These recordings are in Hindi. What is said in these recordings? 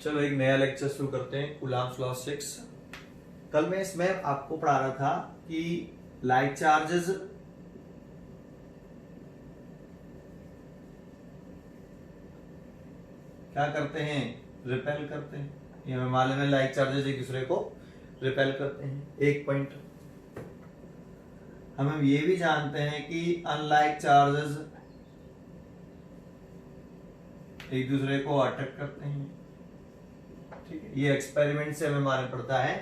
चलो एक नया लेक्चर शुरू करते हैं, कूलम्ब्स लॉ 6। कल मैं इसमें आपको पढ़ा रहा था कि लाइक चार्जेस क्या करते हैं, रिपेल करते हैं। ये हमें मालूम है, लाइक चार्जेस एक दूसरे को रिपेल करते हैं। एक पॉइंट हम ये भी जानते हैं कि अनलाइक चार्जेस एक दूसरे को अट्रैक्ट करते हैं। ठीक है, ये एक्सपेरिमेंट से हमें मालूम पड़ता है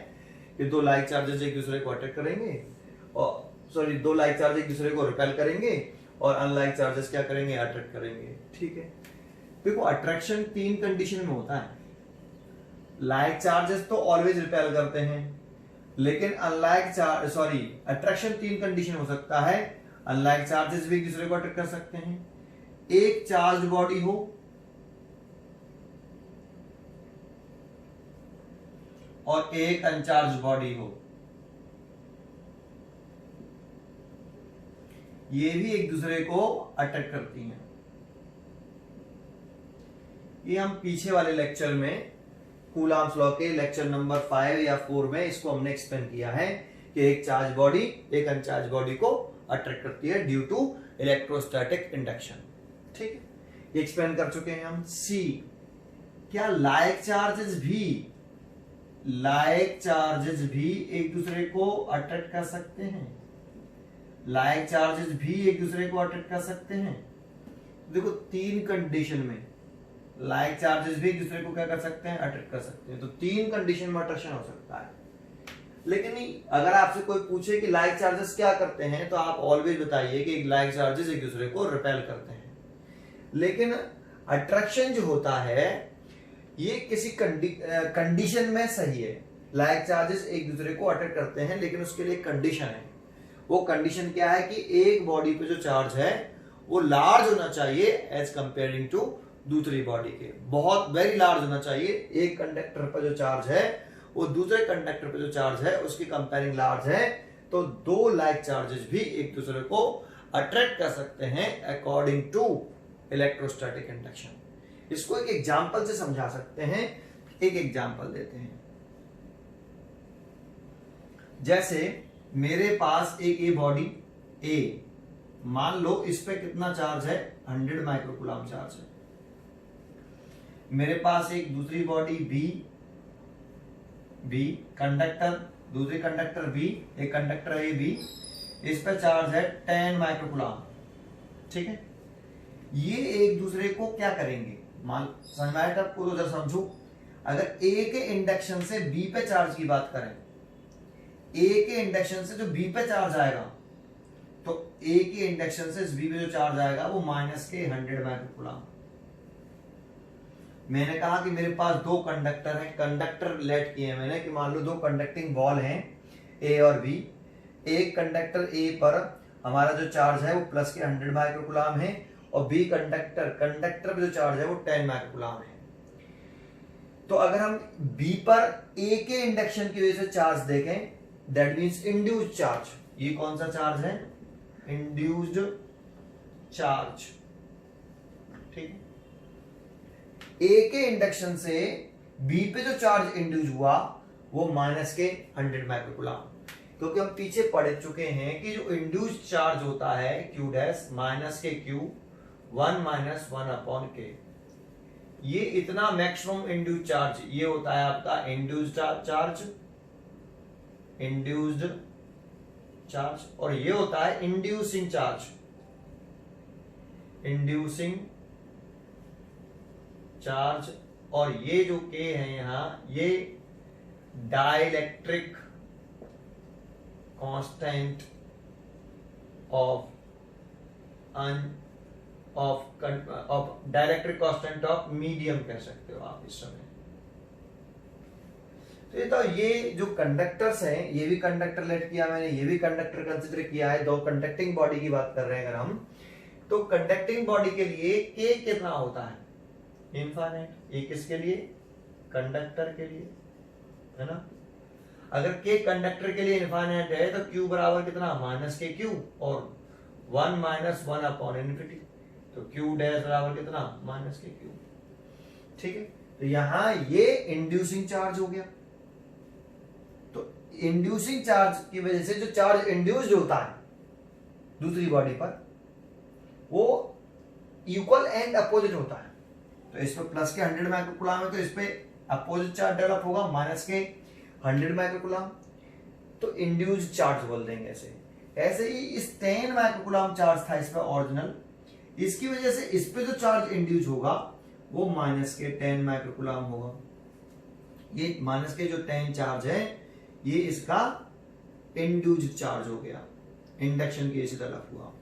कि दो लाइक चार्जेस एक दूसरे को अट्रैक्ट करेंगे, और दो लाइक चार्ज एक दूसरे को रिपेल करेंगे और अनलाइक चार्जेस क्या करेंगे, अट्रैक्ट करेंगे। ठीक है, देखो अट्रैक्शन तीन कंडीशन में होता है। लाइक चार्जेस तो ऑलवेज रिपेल करते हैं, लेकिन अट्रैक्शन तीन कंडीशन हो सकता है। अनलाइक चार्जेस भी एक दूसरे को अट्रैक्ट कर सकते हैं। एक चार्ज बॉडी हो और एक अनचार्ज बॉडी हो, ये भी एक दूसरे को अट्रैक्ट करती हैं। ये हम पीछे वाले लेक्चर में कूलम्ब्स लॉ के लेक्चर नंबर 5 या 4 में इसको हमने एक्सप्लेन किया है कि एक चार्ज बॉडी एक अनचार्ज बॉडी को अट्रैक्ट करती है ड्यू टू इलेक्ट्रोस्टैटिक इंडक्शन। ठीक है, ये एक्सप्लेन कर चुके हैं हम। सी, क्या लाइक चार्जेस भी एक दूसरे को अट्रैक्ट कर सकते हैं? लाइक चार्जेस भी एक दूसरे को अट्रैक्ट कर सकते हैं। देखो तीन कंडीशन में लाइक चार्जेस भी एक दूसरे को क्या कर सकते हैं, अट्रैक्ट कर सकते हैं। तो तीन कंडीशन में अट्रैक्शन हो सकता है। लेकिन अगर आपसे कोई पूछे कि लाइक चार्जेस क्या करते हैं, तो आप ऑलवेज बताइए कि लाइक चार्जेस एक दूसरे को रिपेल करते हैं। लेकिन अट्रैक्शन जो होता है ये किसी कंडीशन में सही है। लाइक चार्जेस एक दूसरे को अट्रैक्ट करते हैं, लेकिन उसके लिए कंडीशन है। वो कंडीशन क्या है कि एक बॉडी पे जो चार्ज है वो लार्ज होना चाहिए एज कंपेयरिंग टू दूसरी बॉडी के, बहुत वेरी लार्ज होना चाहिए। एक कंडक्टर पर जो चार्ज है वो दूसरे कंडक्टर पर जो चार्ज है उसकी कंपेयरिंग लार्ज है। तो दो लाइक चार्जेस भी एक दूसरे को अट्रैक्ट कर सकते हैं अकॉर्डिंग टू इलेक्ट्रोस्टैटिक इंडक्शन। इसको एक एग्जांपल से समझा सकते हैं। एक एग्जांपल देते हैं। जैसे मेरे पास एक ए बॉडी ए, मान लो इस पे कितना चार्ज है, 100 माइक्रोकूलम चार्ज है। मेरे पास एक दूसरी बॉडी बी कंडक्टर, दूसरी कंडक्टर बी, एक कंडक्टर ए बी, इस पे चार्ज है 10 माइक्रोकूलम। ठीक है, ये एक दूसरे को क्या करेंगे, मान समझाया आपको तो समझो। अगर ए के इंडक्शन से बी पे चार्ज की बात करें, ए के इंडक्शन से जो बी पे चार्ज आएगा, तो ए के इंडक्शन से बी पे जो चार्ज आएगा वो माइनस के 100 माइक्रोकूलम। मैंने कहा कि मेरे पास दो कंडक्टर हैं, कंडक्टर लेट किए मैंने कि मान लो दो कंडक्टिंग बॉल हैं ए और बी। एक कंडक्टर ए पर हमारा जो चार्ज है वो प्लस के 100 माइक्रोकूलम है, और बी कंडक्टर पर जो चार्ज है वो 10 माइक्रोकूलम है। तो अगर हम बी पर ए के इंडक्शन की वजह से चार्ज देखें, दैट मींस इंड्यूस्ड चार्ज। ये कौन सा चार्ज है, इंड्यूस्ड चार्ज। ठीक है, ए के इंडक्शन से बी पे जो चार्ज इंड्यूस हुआ वो माइनस के 100 माइक्रोकूलम। क्योंकि हम पीछे पढ़ चुके हैं कि जो इंड्यूस्ड चार्ज होता है क्यू डैश माइनस के क्यू 1 माइनस 1 अपॉन के, ये इतना मैक्सिमम इंड्यूस्ड चार्ज ये होता है आपका इंड्यूस्ड चार्ज, और ये होता है इंड्यूसिंग चार्ज। और ये जो के है यहां, ये dielectric constant of dielectric constant of medium कह सकते हो आप इस समय। तो ये जो कंडक्टर्स हैं, ये भी कंडक्टर लेट किया मैंने, ये भी कंडक्टर कंसिडर किया है। दो कंडक्टिंग बॉडी की बात कर रहे हैं अगर हम, तो कंडक्टिंग बॉडी के लिए के कितना होता है, इनफाइनाइट। ये किसके लिए, कंडक्टर के लिए, है ना। अगर के कंडक्टर के लिए इनफाइनाइट है तो क्यू बराबर कितना, माइनस के क्यू, और 1 माइनस 1 अपॉन इन्फिनिटी, तो क्यू डैश बराबर कितना, माइनस के क्यू। ठीक है, तो यहां ये इंड्यूसिंग चार्ज हो गया। तो इंड्यूसिंग चार्ज की वजह से जो चार्ज इंड्यूस्ड होता है दूसरी बॉडी पर वो इक्वल एंड अपोजिट होता है। तो इस पे प्लस के 100 माइक्रोकूलम है तो इस पे अपोजिट चार्ज डेवलप होगा माइनस के 100 माइक्रोकूलम, तो इंड्यूस्ड चार्ज बोल देंगे ऐसे। ऐसे ही इस 10 माइक्रोकूलम चार्ज था इस पे ओरिजिनल, इसकी वजह से इस पे जो चार्ज इंड्यूस होगा वो माइनस के 10 माइक्रोकूलम होगा। ये माइनस के जो 10 चार्ज है ये इसका इंड्यूस्ड चार्ज हो गया, इंडक्शन केस से डेवलप हुआ।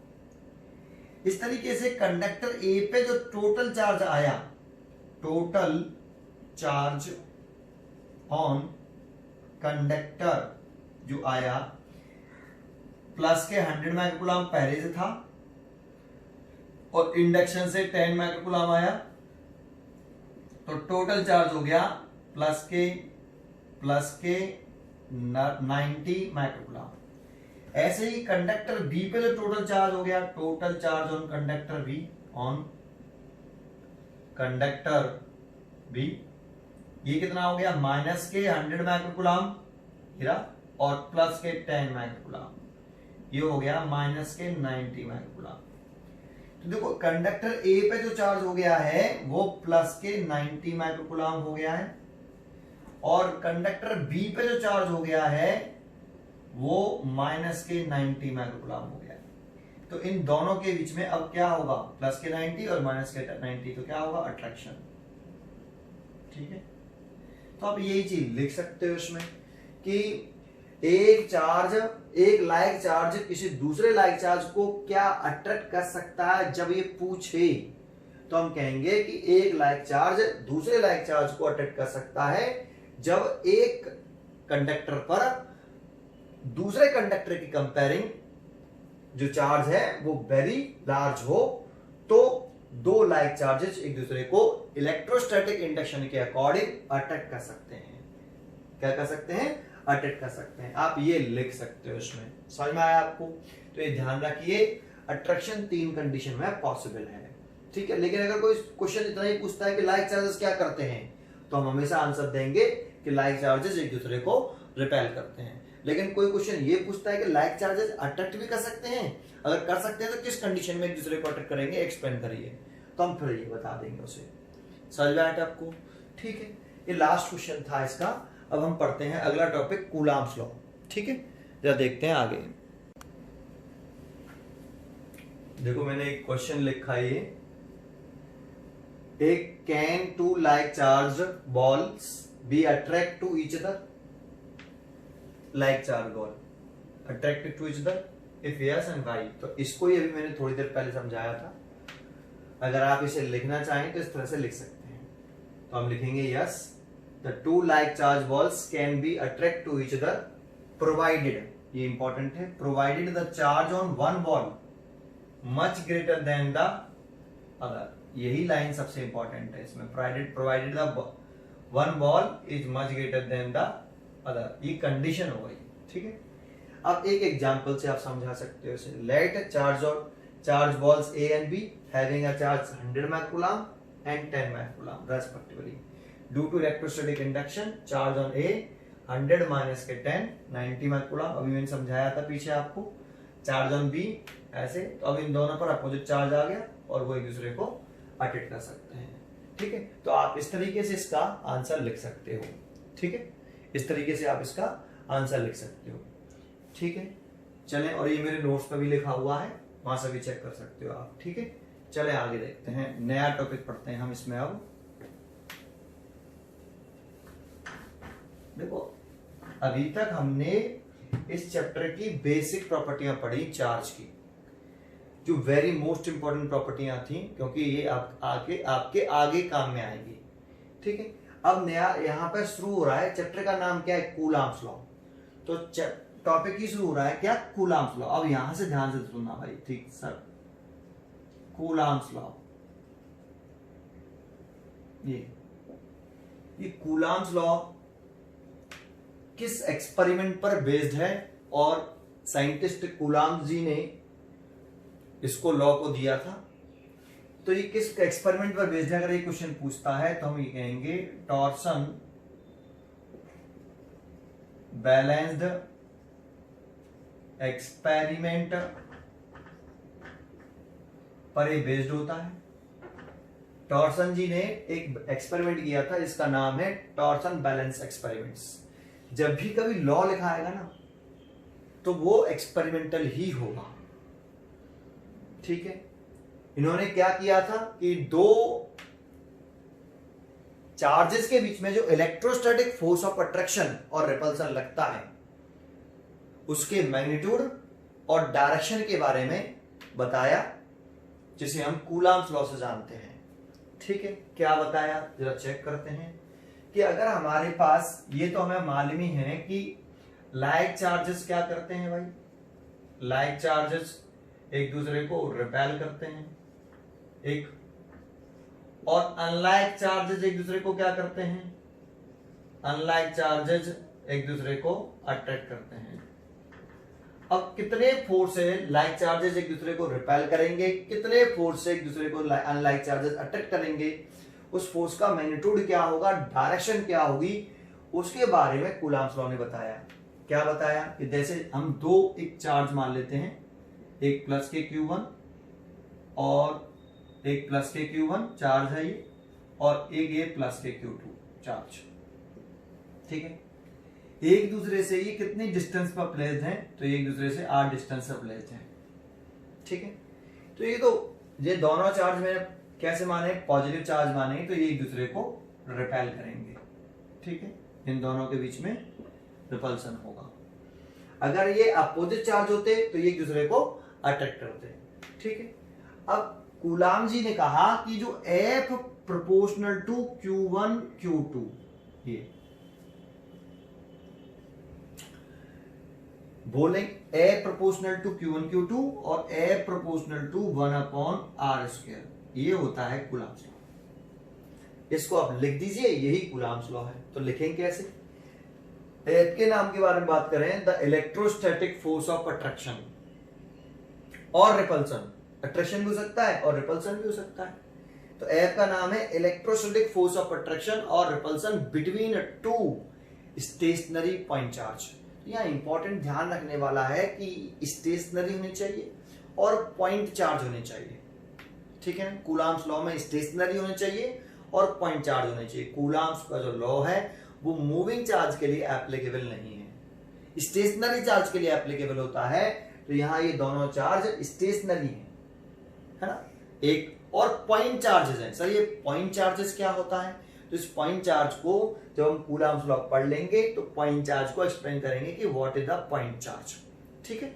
इस तरीके से कंडक्टर ए पे जो टोटल चार्ज आया, टोटल चार्ज ऑन कंडक्टर जो आया प्लस के 100 माइक्रोकूलम पहले से था और इंडक्शन से 10 माइक्रोकूलम आया, तो टोटल चार्ज हो गया प्लस के 90 माइक्रोकूलम। ऐसे ही कंडक्टर बी पे जो टोटल चार्ज हो गया, total charge on conductor B, on conductor B, ये कितना हो गया माइनस के 100 माइक्रोकूलम हीरा और प्लस के 10 माइक्रोकूलम, ये हो गया माइनस के 90 माइक्रोकूलम। तो देखो कंडक्टर ए पे जो चार्ज हो गया है वो प्लस के 90 माइक्रोकूलम हो गया है और कंडक्टर बी पे जो चार्ज हो गया है वो माइनस के 90 माइक्रोकूलम हो गया। तो इन दोनों के बीच में अब क्या होगा, प्लस के 90 और माइनस के 90, तो क्या होगा अट्रैक्शन। ठीक है, तो आप यही चीज लिख सकते हो इसमें कि एक लाइक चार्ज किसी दूसरे लाइक चार्ज को क्या अट्रैक्ट कर सकता है। जब ये पूछे तो हम कहेंगे कि एक लाइक चार्ज दूसरे लाइक चार्ज को अट्रैक्ट कर सकता है जब एक कंडक्टर पर दूसरे कंडक्टर की कंपेयरिंग जो चार्ज है वो वेरी लार्ज हो, तो दो लाइक चार्जेस एक दूसरे को इलेक्ट्रोस्टैटिक इंडक्शन के अकॉर्डिंग अट्रैक्ट कर सकते हैं। क्या कर सकते हैं, अट्रैक्ट कर सकते हैं। आप ये लिख सकते हो इसमें, समझ में आया आपको। तो ये ध्यान रखिए अट्रैक्शन 3 कंडीशन में पॉसिबल है। ठीक है, लेकिन अगर कोई क्वेश्चन इतना ही पूछता है कि लाइक चार्जेस क्या करते हैं, तो हम हमेशा आंसर देंगे कि लाइक चार्जेस एक दूसरे को रिपेल करते हैं। लेकिन कोई क्वेश्चन ये पूछता है कि लाइक चार्जेस अट्रैक्ट भी कर सकते हैं, अगर कर सकते हैं तो किस कंडीशन में एक दूसरे को अट्रैक्ट करेंगे, एक्सप्लेन करिए, तो हम फिर ये बता देंगे उसे। समझ में आया आपको। ठीक है, ये लास्ट क्वेश्चन था इसका। अब हम पढ़ते हैं अगला टॉपिक कूलम्ब्स लॉ। ठीक है, जरा देखते हैं आगे। देखो मैंने एक क्वेश्चन लिखा है, एक can two like charge balls be attract to each other, like charge ball attracted to each other, if yes and why. तो इसको ही अभी मैंने थोड़ी देर पहले समझाया था। अगर आप इसे लिखना चाहें तो इस तरह से लिख सकते हैं। तो हम लिखेंगे yes the two like charge balls can be attract to each other provided, ये इंपॉर्टेंट है, provided the charge on one ball much greater than the other. यही लाइन सबसे इंपॉर्टेंट है इसमें, provided the one ball is much greater than the other, ये कंडीशन हो गई। ठीक है, अब एक एग्जांपल से आप समझा सकते हो इसे। Let charge balls A and B having a charge 100 microcoulomb and 10 microcoulomb respectively. Due to electrostatic induction, charge on A 100 minus के 10 90 माइक्रोकूलम। अभी मैंने समझाया था पीछे आपको। चार्ज ऑन बी ऐसे, तो अब इन दोनों पर अपोजिट चार्ज आ गया और वो एक दूसरे को अट्रैक्ट कर सकते हैं। ठीक है, तो आप इस तरीके से इसका आंसर लिख सकते हो। ठीक है, इस तरीके से आप इसका आंसर लिख सकते हो। ठीक है, चलें, और ये मेरे नोट्स पर भी लिखा हुआ है, वहां से भी चेक कर सकते हो आप। ठीक है, चले आगे देखते हैं, नया टॉपिक पढ़ते हैं हम इसमें। अब देखो अभी तक हमने इस चैप्टर की बेसिक प्रॉपर्टियां पढ़ी चार्ज की, जो वेरी मोस्ट इंपॉर्टेंट प्रॉपर्टियां थी, क्योंकि ये आपके आगे काम में आएगी। ठीक है, अब नया यहां पर शुरू हो रहा है, चैप्टर का नाम क्या है, कूलम्ब्स लॉ। तो टॉपिक ही शुरू हो रहा है क्या, कूलम्ब्स लॉ। अब यहां से ध्यान से सुनना भाई, ठीक सर, कूलम्ब्स लॉ। ये कूलम्ब्स लॉ किस एक्सपेरिमेंट पर बेस्ड है और साइंटिस्ट कूलम्ब जी ने इसको लॉ को दिया था, तो ये किस एक्सपेरिमेंट पर बेस्ड है? अगर ये क्वेश्चन पूछता है तो हम ये कहेंगे टॉर्सन बैलेंस्ड एक्सपेरिमेंट पर ये बेस्ड होता है। टॉर्सन जी ने एक एक्सपेरिमेंट किया था, इसका नाम है टॉर्सन बैलेंस एक्सपेरिमेंट्स। जब भी कभी लॉ लिखा आएगा ना तो वो एक्सपेरिमेंटल ही होगा, ठीक है। इन्होंने क्या किया था कि दो चार्जेस के बीच में जो इलेक्ट्रोस्टैटिक फोर्स ऑफ अट्रैक्शन और रिपल्सन लगता है उसके मैग्नीट्यूड और डायरेक्शन के बारे में बताया, जिसे हम कूलाम्स लॉ से जानते हैं, ठीक है। क्या बताया जरा चेक करते हैं कि अगर हमारे पास, ये तो हमें मालूम ही है कि लाइक चार्जेस क्या करते हैं भाई, लाइक चार्जेस एक दूसरे को रिपेल करते हैं, एक, और अनलाइक चार्जेस एक दूसरे को क्या करते हैं, अनलाइक चार्जेस एक दूसरे को अट्रैक्ट करते हैं। अब कितने फोर्स से लाइक चार्जेस एक दूसरे को रिपेल करेंगे, कितने फोर्स से एक दूसरे को अनलाइक चार्जेस अट्रैक्ट करेंगे, उस फोर्स का मैग्नीट्यूड क्या होगा, डायरेक्शन क्या होगी, उसके बारे में कूलाम्स लॉ ने बताया। क्या बताया कि जैसे हम दो एक चार्ज मान लेते हैं, एक प्लस के Q1 और एक प्लस के Q1 चार्ज है ये, और एक ये प्लस के Q2 चार्ज, ठीक है। एक दूसरे से ये कितनी डिस्टेंस पर प्लेस्ड हैं, तो एक दूसरे से r डिस्टेंस पर प्लेस्ड हैं, ठीक है। तो ये दोनों चार्ज में कैसे माने, पॉजिटिव चार्ज माने, तो ये एक दूसरे को रिपेल करेंगे, ठीक है। इन दोनों के बीच में रिपल्सन होगा। अगर ये अपोजिट चार्ज होते तो ये एक दूसरे को अट्रैक्ट करते, ठीक है। अब कूलाम जी ने कहा कि जो F proportional to Q1 Q2, ये बोलें A proportional to Q1 Q2 और A प्रोपोर्शनल टू 1/r², ये होता है कूलाम्स लॉ। इसको आप लिख दीजिए, यही कूलाम्स लॉ है। तो लिखेंगे कैसे? F के नाम के बारे में बात करें, the electrostatic force of attraction और रिपल्सन, अट्रैक्शन भी हो सकता है और रिपल्सन भी हो सकता है। तो F का नाम है इलेक्ट्रोस्टैटिक फोर्स ऑफ अट्रैक्शन और repulsion between two stationary point charge. यहाँ इंपॉर्टेंट ध्यान रखने वाला है कि स्टेशनरी होनी चाहिए और पॉइंट चार्ज होने चाहिए, ठीक है। कूलाम्स लॉ में स्टेशनरी होने चाहिए और पॉइंट चार्ज होने चाहिए। कूलाम्स का जो लॉ है वो मूविंग चार्ज के लिए एप्लीकेबल नहीं है, स्टेशनरी चार्ज के लिए एप्लीकेबल होता है। तो यहाँ ये दोनों चार्ज स्टेशनरी है ना। एक और पॉइंट चार्जेस हैं। सर ये पॉइंट चार्जेस क्या होता है? तो इस पॉइंट चार्ज को जब हम कूलाम्स लॉ पढ़ लेंगे तो पॉइंट चार्ज को एक्सप्लेन करेंगे कि what is the point charge, ठीक है।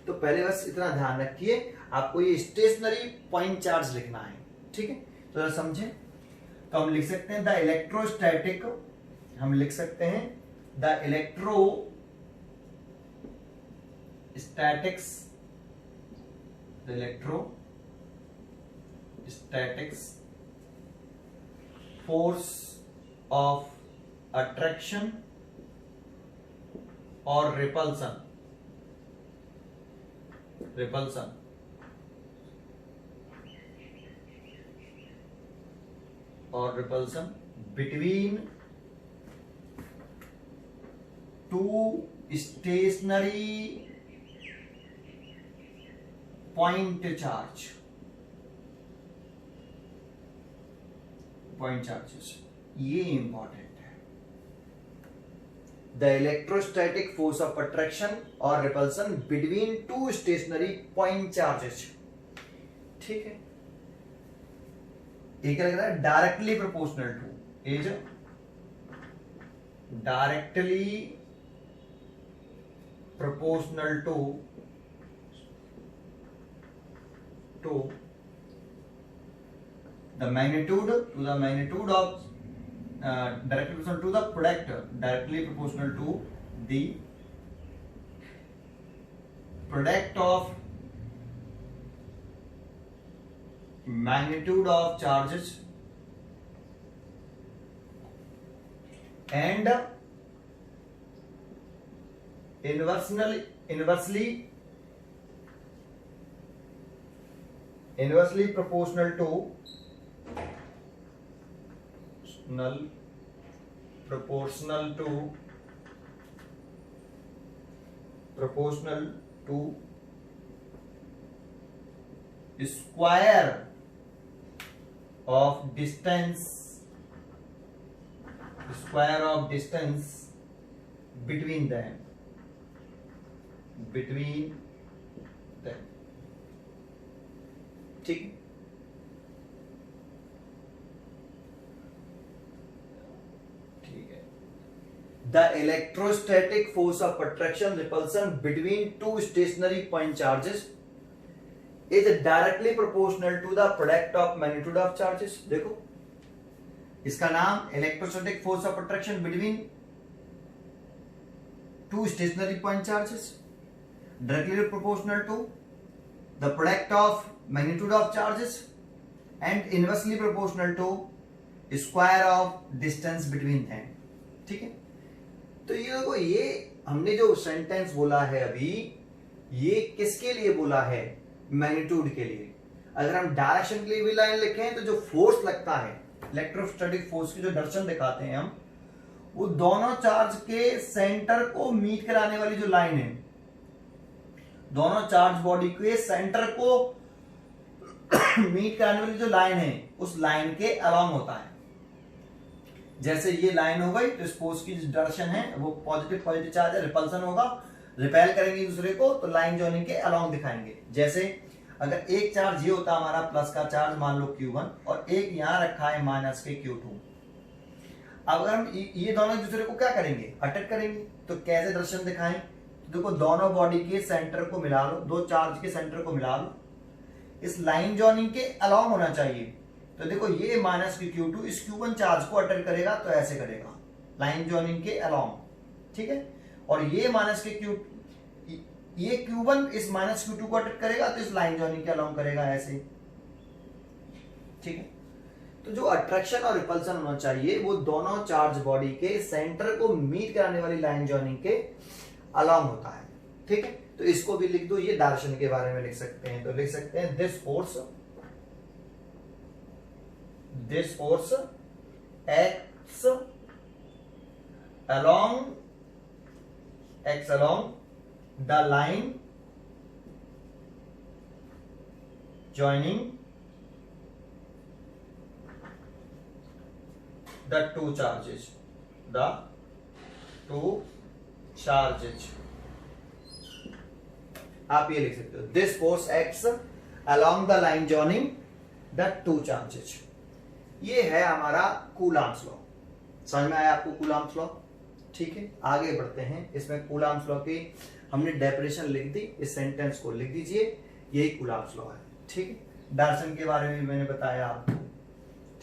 तो पहले बस इतना ध्यान रखिए, आपको ये स्टेशनरी पॉइंट चार्ज लिखना है, ठीक है। तो समझे, तो हम लिख सकते हैं द इलेक्ट्रोस्टैटिक, हम लिख सकते हैं the electrostatics force of attraction और repulsion between two stationary point charges, ये इंपॉर्टेंट है। The electrostatic force of attraction और repulsion between two stationary point charges, ठीक है। एक लग रहा है directly proportional to, is directly proportional to the magnitude of directly proportional to the product, directly proportional to the product of magnitude of charges and inversely inversely proportional to proportional to square of distance between them ठीक है। The electrostatic force of attraction repulsion between two stationary point charges is directly proportional to the product of magnitude of charges। देखो इसका नाम electrostatic force of attraction between two stationary point charges directly proportional to the product of magnitude of charges and inversely proportional to square of distance between them. ठीक है, तो ये देखो, ये हमने जो सेंटेंस बोला है अभी, ये किसके लिए बोला है? मैग्नीट्यूड के लिए। अगर हम डायरेक्शन के लिए भी लाइन लिखें तो जो फोर्स लगता है, इलेक्ट्रोस्टैटिक फोर्स की जो दर्शन दिखाते हैं हम, वो दोनों चार्ज के सेंटर को मीट कराने वाली जो लाइन है, दोनों चार्ज बॉडी के सेंटर को मीट कराने वाली जो लाइन है, उस लाइन के अलोंग होता है। जैसे ये लाइन हो गई तो इस फोर्स की जो डायरेक्शन है वो पॉजिटिव चार्ज है, रिपल्सन होगा, रिपेल करेंगे दूसरे को तो लाइन जॉइनिंग के अलोंग दिखाएंगे। जैसे अगर एक चार्ज ये होता हमारा प्लस का चार्ज, मान लो Q1, और एक यहां रखा है माइनस के Q2। अब अगर हम ये दोनों एक दूसरे को क्या करेंगे? अटैक करेंगे। तो कैसे दर्शन दिखाएं? तो देखो, दोनों बॉडी के सेंटर को मिला लो, दो चार्ज के सेंटर को मिला लो, इस लाइन जॉइनिंग के अलोंग होना चाहिए। तो देखो, ये माइनस की Q2 इस Q1 चार्ज को अटैक करेगा तो ऐसे करेगा, लाइन जॉइनिंग के अलोंग। ठीक है, और ये माइनस के ये Q1 इस माइनस Q2 को अटैक करेगा तो इस लाइन जॉइनिंग के अलोंग करेगा ऐसे। ठीक है, तो जो अट्रैक्शन और रिपल्सन होना चाहिए वो दोनों चार्ज बॉडी के सेंटर को मीट कराने वाली लाइन जॉइनिंग के अलोंग होता है। ठीक है, तो इसको भी लिख दो, ये डायरेक्शन के बारे में लिख सकते हैं। तो लिख सकते हैं this force acts along the line joining the two charges, आप ये लिख सकते हो, this force acts along the line joining the two charges। ये है हमारा कूलम्ब्स लॉ। समझ में आया आपको कूलम्ब्स लॉ? ठीक है, आगे बढ़ते हैं। इसमें कूलम्ब्स लॉ की हमने डेफिनेशन लिख दी, इस सेंटेंस को लिख दीजिए, यही कूलम्ब्स लॉ है। ठीक है, डायरेक्शन के बारे में मैंने बताया आपको।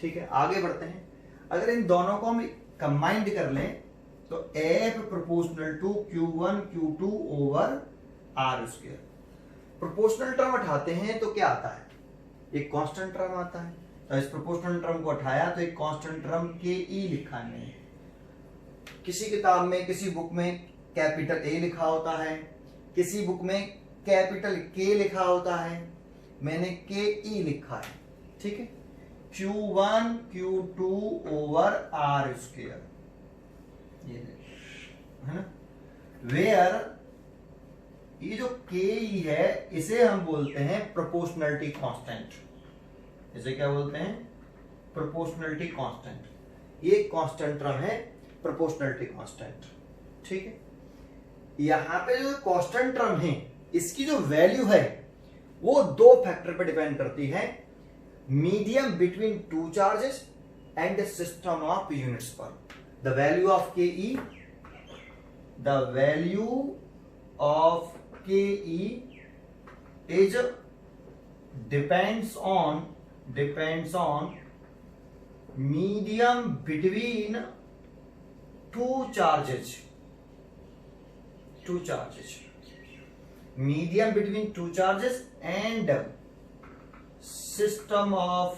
ठीक है, आगे बढ़ते हैं। अगर इन दोनों को हम कंबाइंड कर लें तो F proportional to Q1 Q2 over R square. Proportional term उठाते हैं तो क्या आता है? एक कांस्टेंट टर्म आता है। तो इस प्रोपोर्शनल टर्म को उठाया तो एक कांस्टेंट टर्म KE लिखा है। किसी किताब में, किसी बुक में कैपिटल A लिखा होता है, किसी बुक में कैपिटल K लिखा होता है, मैंने KE लिखा है। ठीक है, Q1 Q2 over R square, ये है ना। वेयर ये जो KE है इसे हम बोलते हैं प्रोपोर्शनलिटी कांस्टेंट। इसे क्या बोलते हैं? Proportionality constant. ये कांस्टेंट टर्म है प्रोपोर्शनलिटी कांस्टेंट। ठीक है, यहां पे जो कांस्टेंट टर्म है इसकी जो वैल्यू है वो दो फैक्टर पे डिपेंड करती है, medium between two charges and system of units पर। The value of KE, the value of KE is depends on medium between two charges, medium between two charges and system of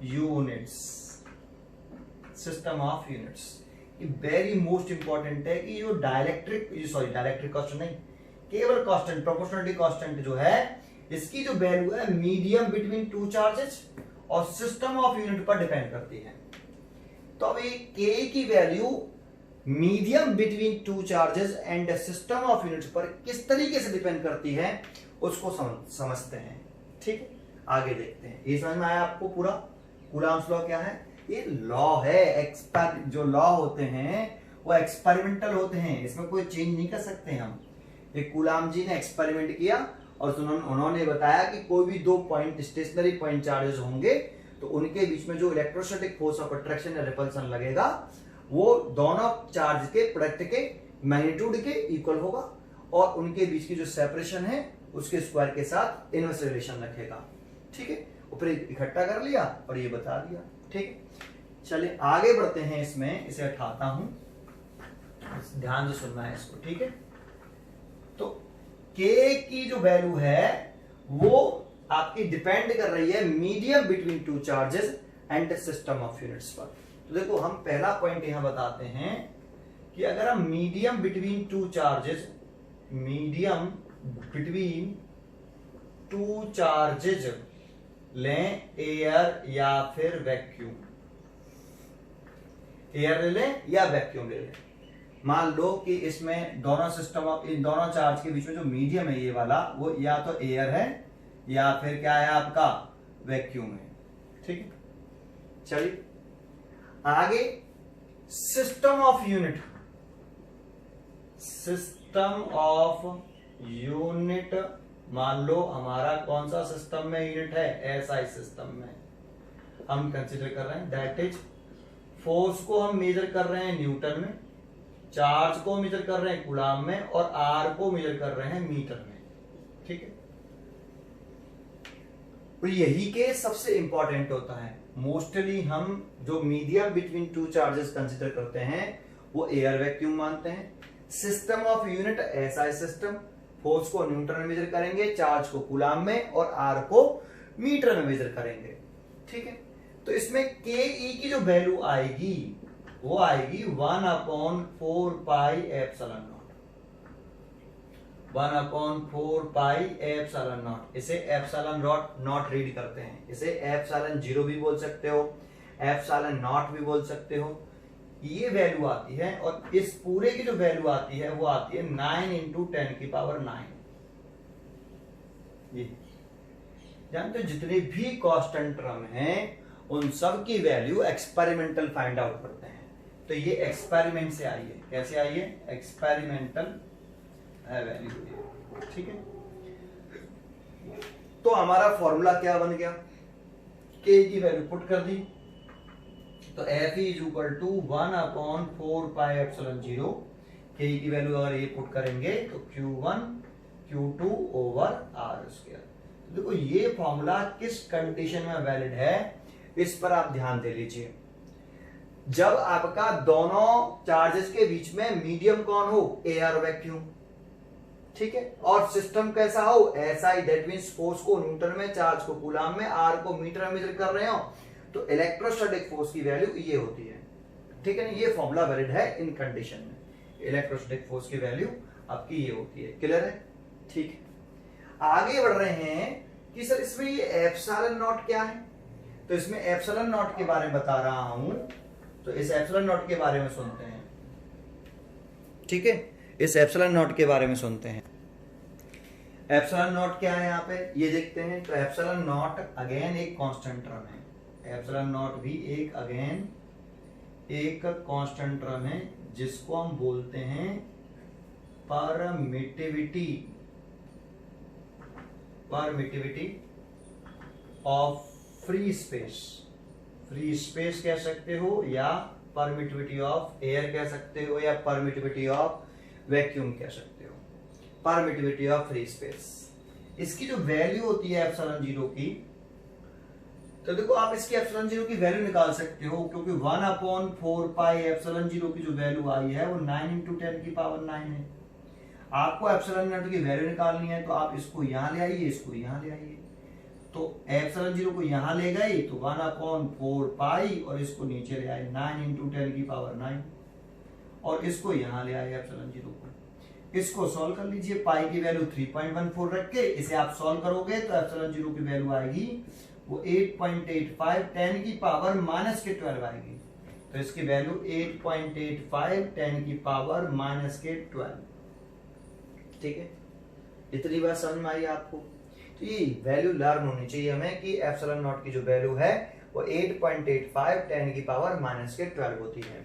units। ये वेरी मोस्ट इंपॉर्टेंट है कि जो डायलेक्ट्रिक कांस्टेंट नहीं, केवल कांस्टेंट, प्रोपोर्शनलिटी कांस्टेंट जो है इसकी जो वैल्यू है मीडियम बिटवीन टू चार्जेस और सिस्टम ऑफ यूनिट पर डिपेंड करती है। तो अभी के की value medium between two charges and system of unit पर किस तरीके से डिपेंड करती है उसको समझते हैं। ठीक है, आगे देखते हैं। ये समझ में आया आपको पूरा? कूलम्ब्स लॉ क्या है? ये लॉ है, जो लॉ होते हैं वो एक्सपेरिमेंटल होते हैं, इसमें कोई चेंज नहीं कर सकते हम। एक कूलम्ब जी ने एक्सपेरिमेंट किया और उन्होंने बताया कि कोई भी दो पॉइंट स्टेशनरी पॉइंट चार्जेस होंगे तो उनके बीच में जो इलेक्ट्रोस्टैटिक फोर्स ऑफ अट्रैक्शन या रिपल्सन लगेगा वो दोनों चार्ज के प्रोडक्ट के मैग्नीट्यूड के इक्वल होगा और उनके बीच की जो सेपरेशन है उसके स्क्वायर के साथ इनवर्स रिलेशन रखेगा। ठीक है, ऊपर इकट्ठा कर लिया और ये बता दिया। ठीक है, चलिए आगे बढ़ते हैं। इसमें इसे हटाता हूं, ध्यान से सुनना है इसको। ठीक है, तो के की जो वैल्यू है वो आपकी डिपेंड कर रही है medium between two charges and system of units पर। तो देखो हम पहला पॉइंट यहां बताते हैं कि अगर हम medium between two charges, medium between two charges लें, एयर या फिर वैक्यूम, एयर ले लें या वैक्यूम ले लें। मान लो कि इसमें दोनों सिस्टम ऑफ, इन दोनों चार्ज के बीच में जो मीडियम है ये वाला, वो या तो एयर है या फिर क्या है आपका वैक्यूम है। ठीक है, चलिए आगे system of unit, system of unit मान लो हमारा कौन सा सिस्टम में यूनिट है? एसआई सिस्टम में हम कंसीडर कर रहे हैं। दैट इज फोर्स को हम मेजर कर रहे हैं न्यूटन में, चार्ज को मेजर कर रहे हैं कूलम्ब में और आर को मेजर कर रहे हैं मीटर में। ठीक है, और यही केस सबसे इंपॉर्टेंट होता है। मोस्टली हम जो medium between two charges consider करते हैं वो एयर वैक्यूम मानते हैं। System of unit SI system, force को न्यूटन में मेजर करेंगे, चार्ज को कूलम्ब में और आर को मीटर में मेजर करेंगे। ठीक है, तो इसमें के ई की जो वैल्यू आएगी वो आएगी 1/4 pi epsilon not, 1/4 pi epsilon not. इसे एप्सिलॉन नॉट रीड करते हैं, इसे एप्सिलॉन 0 भी बोल सकते हो, एप्सिलॉन नॉट भी बोल सकते हो। ये वैल्यू आती है और इस पूरे की जो वैल्यू आती है वो आती है 9 × 10⁹। ये जानते हो जितने भी कांस्टेंट टर्म हैं उन सब की वैल्यू एक्सपेरिमेंटल फाइंड आउट करते हैं। तो ये एक्सपेरिमेंट से आई है। कैसे आई है? Experimental value. ठीक है, तो हमारा फॉर्मूला क्या बन गया? के की वैल्यू पुट कर दी तो F is equal to 1/4 pi epsilon 0। के की वैल्यू अगर ये पुट करेंगे तो Q1 Q2 over R square. देखो ये फॉर्मूला किस कंडीशन में वैलिड है इस पर आप ध्यान दे लीजिए। जब आपका दोनों चार्जेस के बीच में मीडियम कौन हो? Air vacuum. ठीक है, और सिस्टम कैसा हो? एसआई, दैट मींस फोर्स को न्यूटन में, चार्ज को कूलम्ब में, आर को मीटर में मेजर कर रहे हो तो इलेक्ट्रोस्टैटिक फोर्स की वैल्यू ये होती है। ठीक है, ये फॉर्मूला वैलिड है इन कंडीशन में। इलेक्ट्रोस्टैटिक फोर्स की वैल्यू आपकी ये होती है। क्लियर है? ठीक है, आगे बढ़ रहे हैं कि सर इसमें ये एप्सिलॉन नॉट क्या है? तो इसमें एप्सिलॉन नॉट के बारे में बता रहा हूं, तो इस एप्सिलॉन नॉट के बारे में सुनते हैं। ठीक है, इस एप्सिलॉन नॉट के बारे में सुनते हैं। एप्सिलॉन नॉट क्या है यहाँ पे ये देखते हैं। तो एप्सिलॉन नॉट अगेन एक कांस्टेंट टर्म है। एप्सिलॉन नॉट भी एक अगेन एक कांस्टेंट टर्म है जिसको हम बोलते हैं permittivity of free space. Free space कह सकते हो या परमिटिविटी ऑफ एयर कह सकते हो या परमिटिविटी ऑफ वैक्यूम कह सकते हो। परमिटिविटी ऑफ फ्री स्पेस, इसकी जो वैल्यू होती है एप्सिलॉन 0 की, तो देखो आप इसकी एप्सिलॉन 0 की वैल्यू निकाल सकते हो क्योंकि 1/4 पाई एप्सिलॉन 0 की जो वैल्यू आई है वो 9 × 10⁹ है। आपको एप्सिलॉन नॉट की वैल्यू निकालनी है तो आप इसको यहां ले आइए, इसको यहां ले आइए। तो एप्सिलॉन 0 को यहां ले गए तो 1/4 पाई और इसको नीचे ले आए 9 × 10⁹ और इसको यहां ले आए एप्सिलॉन 0 को। इसको सॉल्व कर लीजिए, पाई की वैल्यू 3.14 रख के इसे आप सॉल्व करोगे तो एप्सिलॉन जीरो की वैल्यू आएगी वो 8.85 10 की पावर माइनस के 12 आएगी। तो इसकी वैल्यू 8.85 10 की पावर माइनस के 12। ठीक है, इतनी बात समझ में आई आपको? तो ये वैल्यू लर्न होनी चाहिए हमें कि एप्सिलॉन नॉट की जो वैल्यू है वो 8.85 10 की पावर माइनस के 12 होती है।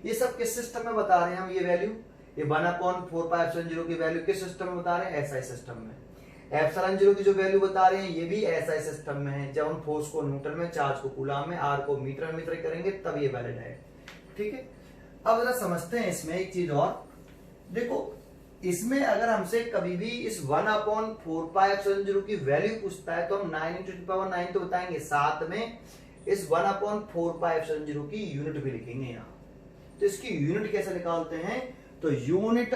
ये सब किस सिस्टम में बता रहे हैं हम? ये वैल्यू, ये 1/4 पाई एप्सिलॉन जीरो की वैल्यू किस सिस्टम में बता रहे हैं? एसआई सिस्टम में। एप्सिलॉन जीरो की जो वैल्यू बता रहे हैं ये भी एसआई सिस्टम में है। जब हम फोर्स को न्यूटन में, चार्ज को कूलम में, आर को मीटर में करेंगे तब ये वैलिड है। ठीक है, अब जरा समझते हैं इसमें एक चीज और। देखो, इसमें अगर हमसे कभी भी इस 1/4 पाई एप्सिलॉन जीरो की वैल्यू पूछता है तो हम 9 × 10⁹ तो बताएंगे, साथ में इस 1/4 पाई एप्सिलॉन जीरो की यूनिट भी लिखेंगे यहाँ। तो इसकी यूनिट कैसे निकालते हैं? तो unit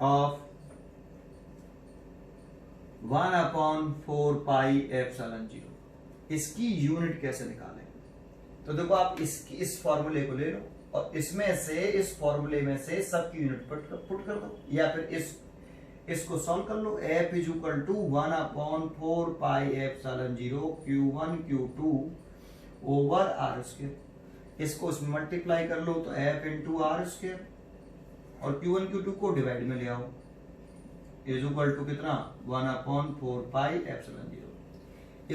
of 1/4 pi epsilon zero, इसकी यूनिट कैसे निकालें? तो देखो, आप इस फॉर्मूले को ले लो और इसमें से, इस फॉर्मूले में से सबकी यूनिट पुट कर दो, या फिर इसको सॉल्व कर लो। F = 1/4 pi epsilon zero Q1 Q2 over R square. इसको उसमें मल्टीप्लाई कर लो तो F × r² और Q1 Q2 को डिवाइड में ले आओ, = कितना? 1/4 पाई एप्सिलॉन जीरो।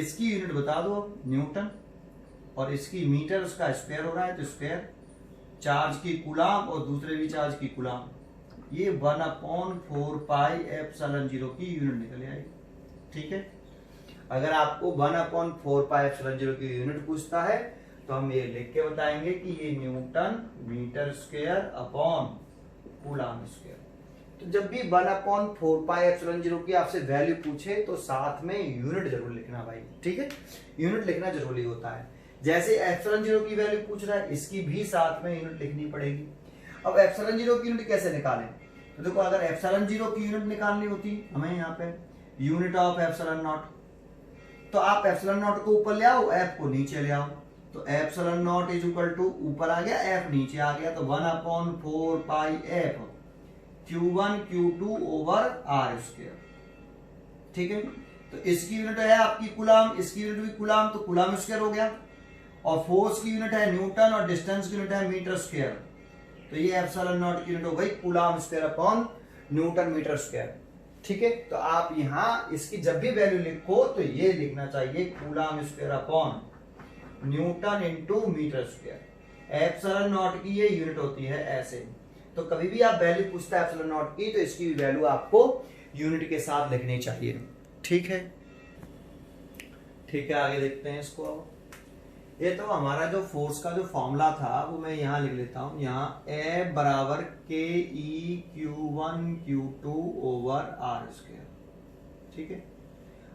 इसकी यूनिट बता दो न्यूटन, और इसकी मीटर, उसका स्क्वायर हो रहा है तो स्क्वायर, चार्ज की कूलम और दूसरे भी चार्ज की कूलम, ये 1/4 पाई एप्सिलॉन जीरो की यूनिट निकल आएगी। ठीक है, अगर आपको 1/4 पाई एप्सिलॉन जीरो की यूनिट पूछता है तो हम ये लिख के बताएंगे कि ये newton metre square upon coulomb square. तो जब भी 1/4 पाई एप्सिलॉन जीरो की आपसे वैल्यू पूछे तो साथ में यूनिट जरूर लिखना भाई। ठीक है, यूनिट लिखना जरूरी होता है। जैसे एप्सिलॉन जीरो की वैल्यू पूछ रहा है, इसकी भी साथ में यूनिट लिखनी पड़ेगी। अब एप्सिलॉन जीरो की यूनिट कैसे निकालें? तो देखो, अगर एप्सिलॉन जीरो की यूनिट निकालनी होती हमें यहाँ पे यूनिट ऑफ एप्सिलॉन नॉट, तो आप एप्सिलॉन नॉट को ऊपर ले आओ, एफ को नीचे ले आओ। तो एप्सिलॉन नॉट = ऊपर आ गया, एफ नीचे आ गया, तो 1/4 pi F Q1 Q2 over R square. ठीक है, तो इसकी यूनिट है आपकी कूलम, इसकी यूनिट भी कूलम, तो कूलम स्क्वायर हो गया, और फोर्स की यूनिट है न्यूटन और डिस्टेंस की यूनिट है मीटर स्क्वायर। तो ये एप्सिलॉन नॉट की यूनिट हो गई coulomb square upon newton metre square. ठीक है, तो आप यहां इसकी जब भी वैल्यू लिखो तो ये लिखना चाहिए coulomb square upon newton into metre square. Epsilon naught की ये यूनिट होती है ऐसे। तो कभी भी आप वैल्यू पूछता है एप्सिलॉन नॉट की तो इसकी वैल्यू आपको यूनिट के साथ लिखनी चाहिए। ठीक है, ठीक है, आगे देखते हैं इसको। ये तो हमारा जो फोर्स का जो फॉर्मूला था वो मैं यहाँ लिख लेता हूँ। यहाँ F = KE Q1 Q2 over R square. ठीक है,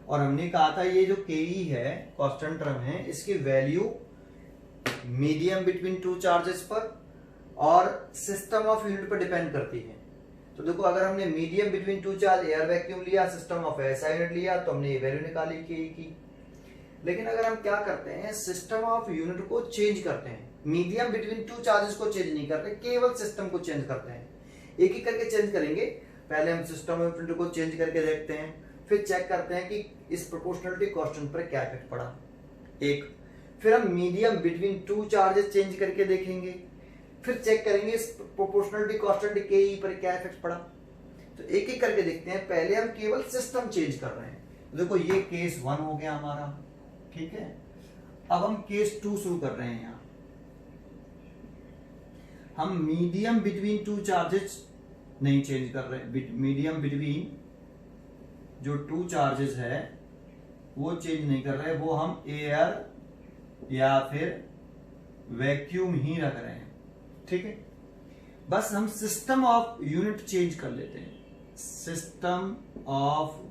और हमने कहा था ये जो KE है कांस्टेंट टर्म है, इसकी value medium between two charges पर और सिस्टम ऑफ यूनिट पर डिपेंड करती है। तो देखो, अगर हमने medium between two charge air vacuum लिया, सिस्टम ऑफ एसआई यूनिट लिया, तो हमने ये वैल्यू निकाली KE की। लेकिन अगर हम क्या करते हैं, सिस्टम ऑफ यूनिट को चेंज करते हैं, मीडियम बिटवीन टू चार्जेस को चेंज नहीं करते, केवल सिस्टम को चेंज करते हैं। एक एक करके चेंज करेंगे। पहले हम सिस्टम ऑफ यूनिट को चेंज करके देखते हैं, फिर चेक करते हैं कि इस प्रोपोर्शनलिटी कांस्टेंट पर क्या इफेक्ट पड़ा। एक, फिर हम medium between two charges change करके देखेंगे, फिर चेक करेंगे इस प्रोपोर्शनलिटी कांस्टेंट KE पर क्या इफेक्ट पड़ा। तो एक एक करके देखते हैं। पहले हम केवल सिस्टम चेंज कर रहे हैं। देखो, ये केस 1 हो गया हमारा। ठीक है, अब हम केस 2 शुरू कर रहे हैं। यहां हम मीडियम बिटवीन टू चार्जेस नहीं चेंज कर रहे, मीडियम बिटवीन जो टू चार्जेस है वो चेंज नहीं कर रहे, वो हम एयर या फिर वैक्यूम ही रख रहे हैं। ठीक है, बस हम सिस्टम ऑफ यूनिट चेंज कर लेते हैं। सिस्टम ऑफ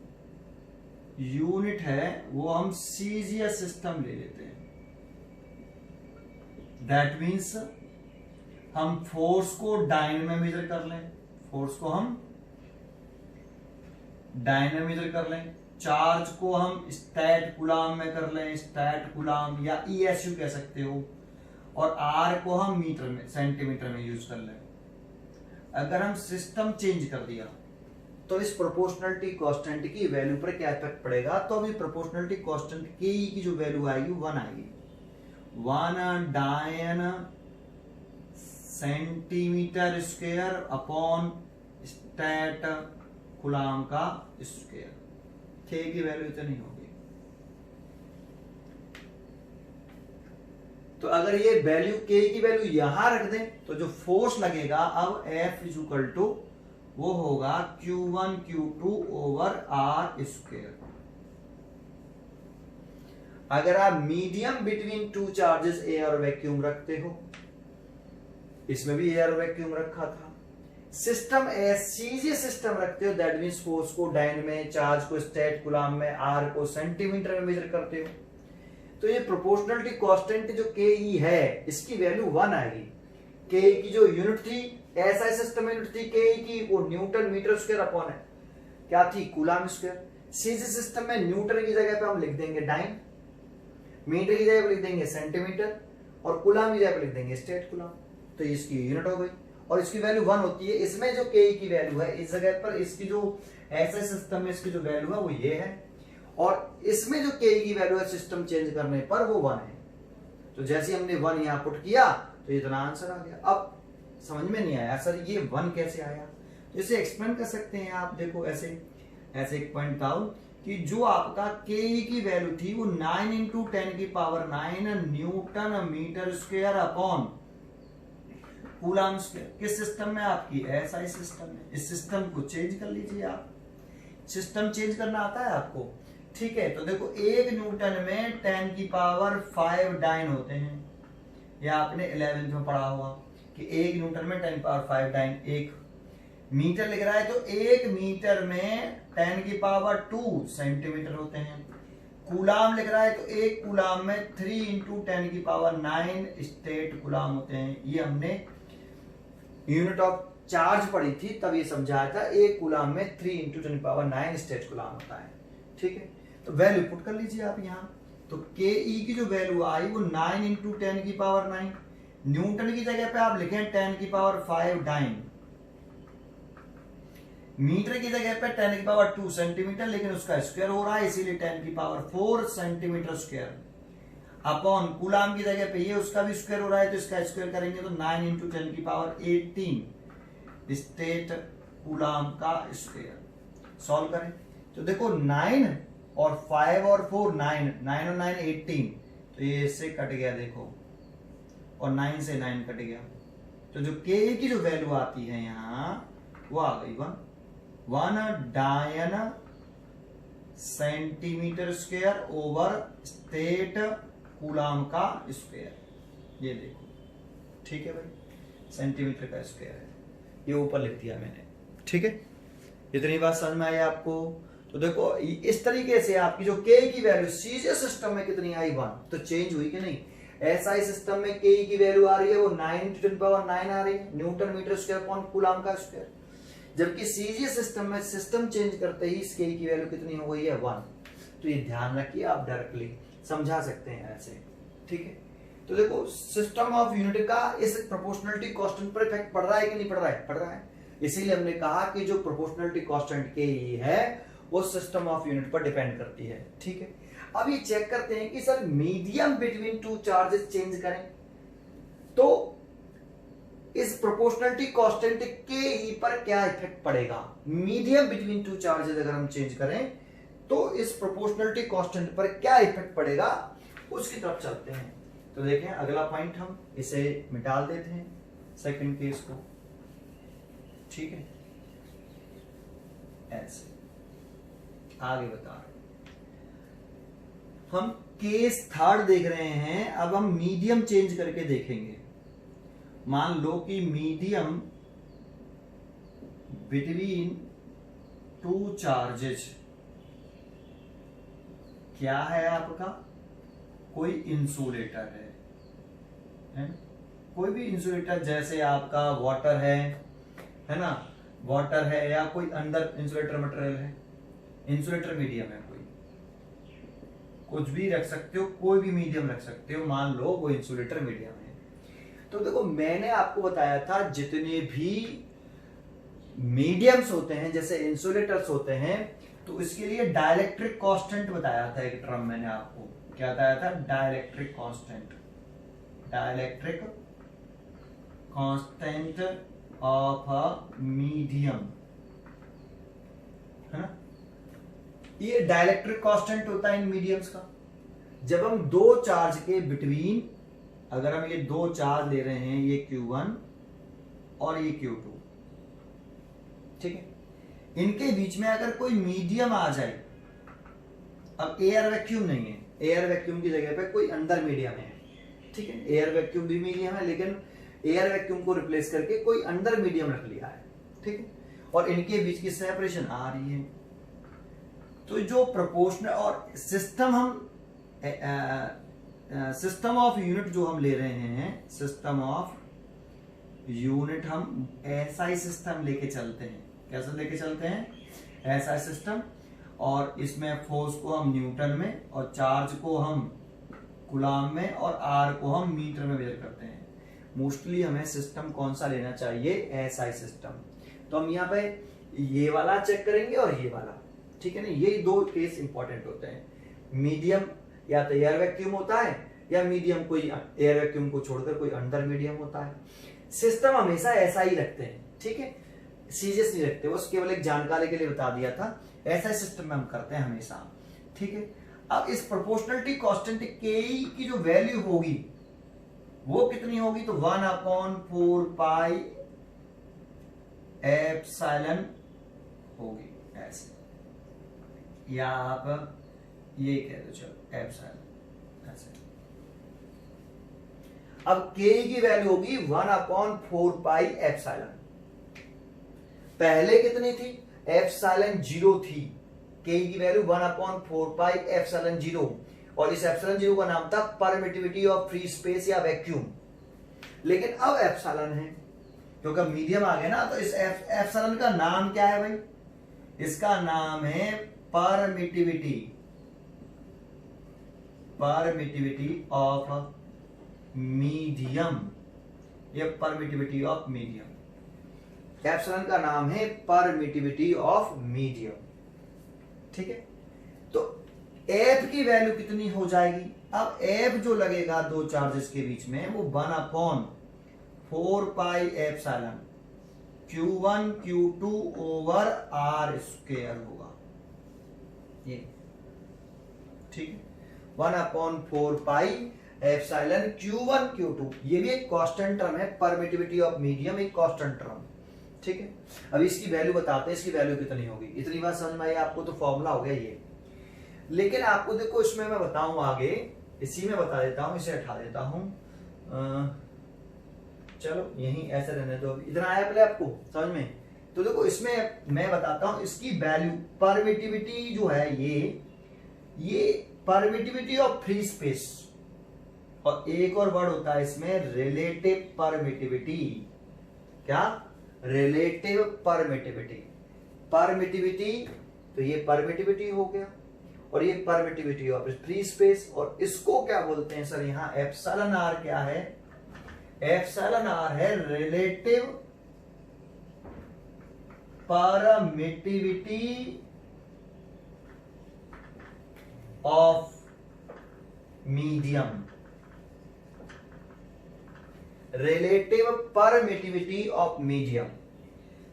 यूनिट है वो हम सीजीएस सिस्टम ले लेते हैं। दैट मीन्स हम फोर्स को डायन में मेजर कर लें, फोर्स को हम डायन में मेजर कर लें, चार्ज को हम स्टैट कूलम में कर लें, स्टैट कूलम या ESU कह सकते हो, और आर को हम मीटर में, सेंटीमीटर में यूज कर लें। अगर हम सिस्टम चेंज कर दिया तो इस प्रोपोर्शनलिटी कांस्टेंट की वैल्यू पर क्या इफेक्ट पड़ेगा? तो अभी प्रोपोर्शनलिटी कांस्टेंट के की जो वैल्यू आएगी 1 आएगी। 1 dyne centimetre square upon stat coulomb का स्क्वायर। के की वैल्यू इतनी होगी। तो अगर ये वैल्यू के की वैल्यू यहां रख दें तो जो फोर्स लगेगा अब F इज इक्वल टू वो होगा Q1 Q2 over R square. अगर आप medium between two charges air vacuum रखते हो, इसमें भी एयर वैक्यूम रखा था, सिस्टम सीजे सिस्टम रखते हो, दैट मींस फोर्स को डायन में, चार्ज को स्टेट कूलम में, आर को सेंटीमीटर में मेजर करते हो, तो ये प्रोपोर्शनलिटी कांस्टेंट जो के ई है इसकी वैल्यू 1 आएगी। के ई की जो यूनिट थी ऐसा सिस्टम यूनिट थी के ई की, वो न्यूटन मीटर स्क्वायर अपॉन है क्या थी? Coulomb square. सीजे सिस्टम में न्यूटन की जगह पे हम लिख देंगे डाइन, मीटर की जगह पे लिख देंगे सेंटीमीटर, और कूलम की जगह पे लिख देंगे स्टेट कूलम। तो इसकी यूनिट हो गई और इसकी वैल्यू 1 होती है। इसमें जो के की वैल्यू है इस जगह पर, इसकी जो ऐसा सिस्टम में इसकी जो वैल्यू है वो ये है, और इसमें जो के की वैल्यू है सिस्टम चेंज करने पर वो 1 है। तो जैसे हमने 1 यहां पुट किया तो इतना आंसर आ गया। अब समझ में नहीं आया सर ये 1 कैसे आया, तो इसे एक्सप्लेन कर सकते हैं आप। देखो ऐसे एक पॉइंट था कि जो आपका के की वैल्यू थी वो 9 इंटू 10 की power 9 newton metre square upon coulomb square. किस सिस्टम में? आपकी एसआई सिस्टम में। इस सिस्टम को चेंज कर लीजिए आप। सिस्टम चेंज करना आता है आपको? ठीक है, तो देखो 1 न्यूटन में 10 की पावर 5 डाइन होते हैं, या आपने 11th में पढ़ा होगा कि 1 न्यूटन में 10 की पावर 5 डाइन। 1 मीटर लिख रहा है तो 1 मीटर में 10 की पावर 2 सेंटीमीटर होते हैं। कूलम लिख रहा है तो 1 कूलम में 3 इंटू 10 की पावर 9 स्टेट कूलम होते हैं। ये हमने यूनिट ऑफ चार्ज पढ़ी थी तब ये समझाया था, 1 कूलम में 3 इंटू 10 की पावर 9 स्टेट कूलम होता है। ठीक है, तो वैल्यू पुट कर लीजिए आप यहाँ। तो के ई की जो वैल्यू आई वो 9 इंटू 10 की पावर 9, न्यूटन की जगह पे आप लिखें 10 की पावर 5 डाइन, मीटर की जगह पे 10 की पावर 2 सेंटीमीटर, लेकिन उसका स्क्वायर हो रहा है इसीलिए 10 की power 4 centimetre square upon coulomb की जगह पे ये उसका भी स्क्वायर हो रहा है तो इसका स्क्वायर करेंगे तो 9 इंटू 10 की पावर 18 स्टेट कूलम का स्क्वायर। सॉल्व करें तो देखो 9 और 5 और 4 9, 9 और 9 18, तो ये इससे कट गया देखो, और 9 से 9 कट गया, तो जो के की जो वैल्यू आती है यहाँ वो आ गई 1 dyne centimetre square over state coulomb का स्क्वायर। ये देखो, ठीक है भाई, सेंटीमीटर का स्क्वायर है, ये ऊपर लिख दिया मैंने। ठीक है, इतनी बात समझ में आई आपको? तो देखो इस तरीके से आपकी जो के की वैल्यू सीजे सिस्टम में कितनी आई 1, तो चेंज हुई कि नहीं? एसआई सिस्टम में के की वैल्यू आ रही है वो 9 इंटू 10 की पावर 9 आ रही है, newton metre square upon coulomb का स्क्वायर। जबकि सीजे सिस्टम में सिस्टम चेंज करते ही इसके की वैल्यू कितनी हो गई है 1। तो ये ध्यान रखिए, आप डायरेक्टली समझा सकते हैं ऐसे। ठीक है, तो देखो सिस्टम ऑफ यूनिट का इस प्रोपोर्शनलिटी कांस्टेंट पर इफेक्ट पड़ रहा है कि नहीं पड़ रहा है? पड़ रहा है। इसीलिए हमने कहा कि जो प्रोपोर्शनलिटी कांस्टेंट के ई है वो सिस्टम ऑफ यूनिट पर डिपेंड करती है। ठीक है, अब ये चेक करते हैं कि sir medium between two charges change करें तो इस प्रोपोर्शनलिटी कांस्टेंट के ई पर क्या इफेक्ट पड़ेगा। मीडियम बिटवीन टू चार्जेस अगर हम चेंज करें तो इस प्रोपोर्शनलिटी कांस्टेंट पर क्या इफेक्ट पड़ेगा, उसकी तरफ चलते हैं। तो देखें अगला पॉइंट, हम इसे मिटा देते हैं सेकंड केस को। ठीक है, ऐसे आगे बता रहे हम केस थर्ड देख रहे हैं। अब हम मीडियम चेंज करके देखेंगे। मान लो कि मीडियम बिटवीन टू चार्जेज क्या है आपका? कोई इंसुलेटर है? कोई भी इंसुलेटर, जैसे आपका वाटर है ना, वाटर है, या कोई अंदर इंसुलेटर मटेरियल है, इंसुलेटर मीडियम है, कोई कुछ भी रख सकते हो, कोई भी मीडियम रख सकते हो, मान लो वो इंसुलेटर मीडियम है। तो देखो मैंने आपको बताया था जितने भी मीडियम्स होते हैं जैसे इंसुलेटर्स होते हैं, तो इसके लिए डाइलेक्ट्रिक कांस्टेंट बताया था एक टर्म मैंने आपको, क्या बताया था? Dielectric constant, dielectric constant of a medium, है ना? ये डाइलेक्ट्रिक कांस्टेंट होता है इन मीडियम्स का। जब हम दो चार्ज के बिटवीन, अगर हम ये दो चार्ज ले रहे हैं, ये Q1 और ये Q2, ठीक है, इनके बीच में अगर कोई मीडियम आ जाए, अब एयर वैक्यूम नहीं है, एयर वैक्यूम की जगह पे कोई अंदर मीडियम है, ठीक है, एयर वैक्यूम भी मीडियम है, लेकिन एयर वैक्यूम को रिप्लेस करके कोई अंदर मीडियम रख लिया है, ठीक है, और इनके बीच की सेपरेशन आ रही है, तो जो प्रोपोर्शनल और सिस्टम हम सिस्टम ऑफ यूनिट जो हम ले रहे हैं, सिस्टम ऑफ यूनिट हम ऐसा ही सिस्टम लेके चलते हैं, कैसे लेके चलते हैं? ऐसा सिस्टम, और इसमें फोर्स को हम न्यूटन में और चार्ज को हम कूलम में और आर को हम मीटर में मेजर करते हैं। मोस्टली हमें सिस्टम कौन सा लेना चाहिए? SI system. तो हम यहाँ पे ये वाला चेक करेंगे और ये वाला, ठीक है ना, ये दो केस इंपॉर्टेंट होते हैं। मीडियम या तो एयर वैक्यूम होता है, या मीडियम कोई एयर वैक्यूम को छोड़कर कोई अंडर मीडियम होता है। सिस्टम हमेशा ऐसा ही रखते हैं, ठीक है, सीरियस नहीं रखते, बस केवल एक जानकारी के लिए बता दिया था, ऐसा सिस्टम में हम करते हैं हमेशा, ठीक है। अब इस प्रोपोर्शनलिटी कांस्टेंट के की जो वैल्यू होगी वो कितनी होगी? तो 1/4 पाई एप्सिलॉन होगी, ऐसे, या आप ये कह दो, चलो एप्सिलॉन ऐसे। अब के की वैल्यू होगी 1/4 पाई एप्सिलॉन। पहले कितनी थी? एप्सिलॉन 0 थी, के की वैल्यू 1/4 पाई एप्सिलॉन 0, और इस एप्सिलॉन 0 का नाम था परमिटिविटी ऑफ फ्री स्पेस या वैक्यूम। लेकिन अब एप्सिलॉन है, क्योंकि मीडियम आ गया ना, तो इस एप्सिलॉन का नाम क्या है भाई? इसका नाम है परमिटिविटी, परमिटिविटी ऑफ मीडियम, ये परमिटिविटी ऑफ मीडियम, एप्सिलॉन का नाम है परमिटिविटी ऑफ मीडियम, ठीक है। तो एफ की वैल्यू कितनी हो जाएगी? अब एफ जो लगेगा दो चार्जेस के बीच में, वो 1/4 pi epsilon Q1 Q2 over R square होगा, ये, ठीक है, 1/4 पाई एप्सिलॉन Q1 Q2, ये भी एक कांस्टेंट टर्म है, परमिटिविटी ऑफ मीडियम एक कांस्टेंट टर्म, ठीक है। अब इसकी वैल्यू बताते हैं, इसकी वैल्यू कितनी होगी। इतनी बात समझ में आई आपको? तो फॉर्मूला हो गया ये। लेकिन आपको देखो इसमें मैं बताऊं आगे, इसी में बता देता हूं, इसे हटा देता हूं, चलो यहीं ऐसे रहने दो, इतना आया पहले आपको समझ में। तो देखो इसमें मैं बताता हूं इसकी वैल्यू, परमिटिविटी जो है ये परमिटिविटी ऑफ फ्री स्पेस, और एक और वर्ड होता है इसमें रिलेटिव परमिटिविटी। क्या? Relative permittivity. परमिटिविटी, तो ये परमिटिविटी हो गया, और ये परमिटिविटी ऑफ फ्री स्पेस, और इसको क्या बोलते हैं सर? यहां एप्सिलॉन आर क्या है? एप्सिलॉन आर है relative permittivity of medium, relative permittivity of medium.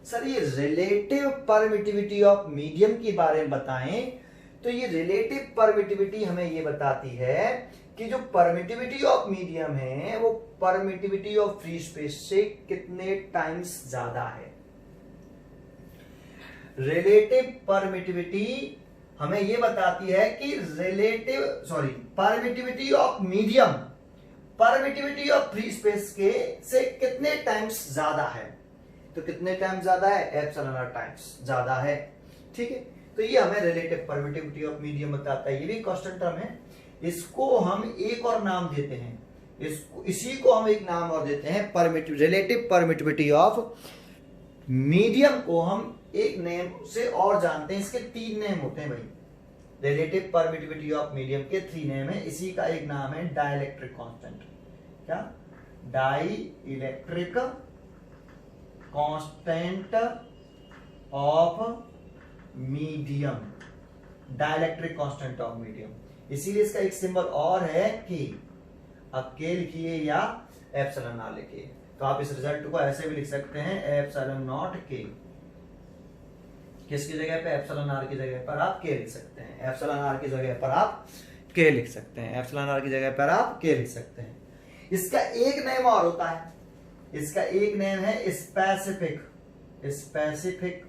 Sir ये रिलेटिव परमिटिविटी ऑफ मीडियम के बारे में बताएं, तो ये रिलेटिव परमिटिविटी हमें ये बताती है कि जो परमिटिविटी ऑफ मीडियम है वो परमिटिविटी ऑफ फ्री स्पेस से कितने टाइम्स ज्यादा है। रिलेटिव परमिटिविटी हमें ये बताती है कि permittivity of medium permittivity of free space के से कितने टाइम्स ज्यादा है। तो कितने टाइम्स ज्यादा है? एप्सिलॉन आर टाइम्स ज्यादा है, ठीक है। तो ये हमें रिलेटिव परमिटिविटी ऑफ मीडियम बताता है, ये भी कांस्टेंट टर्म है। इसको हम एक और नाम देते हैं, इसी को हम एक नाम और देते हैं रिलेटिव परमिटिविटी ऑफ मीडियम को हम एक नेम से और जानते हैं। इसके 3 नेम होते हैं भाई, रिलेटिव परमिटिविटी ऑफ मीडियम के 3 नेम है। इसी का एक नाम है डाइलेक्ट्रिक कांस्टेंट। क्या? Dielectric constant of medium, dielectric constant of medium. इसीलिए इसका एक सिंबल और है के। अब के लिखिए या एप्सिलॉन आर लिखिए। तो आप इस रिजल्ट को ऐसे भी लिख सकते हैं एप्सिलॉन नॉट के। किसकी जगह पे? एप्सिलॉन आर की जगह पर आप के लिख सकते हैं। एप्सिलॉन आर की जगह पर आप के लिख सकते हैं। एप्सिलॉन आर की जगह पर आप के लिख सकते हैं। इसका एक नेम और होता है, इसका एक नेम है specific, specific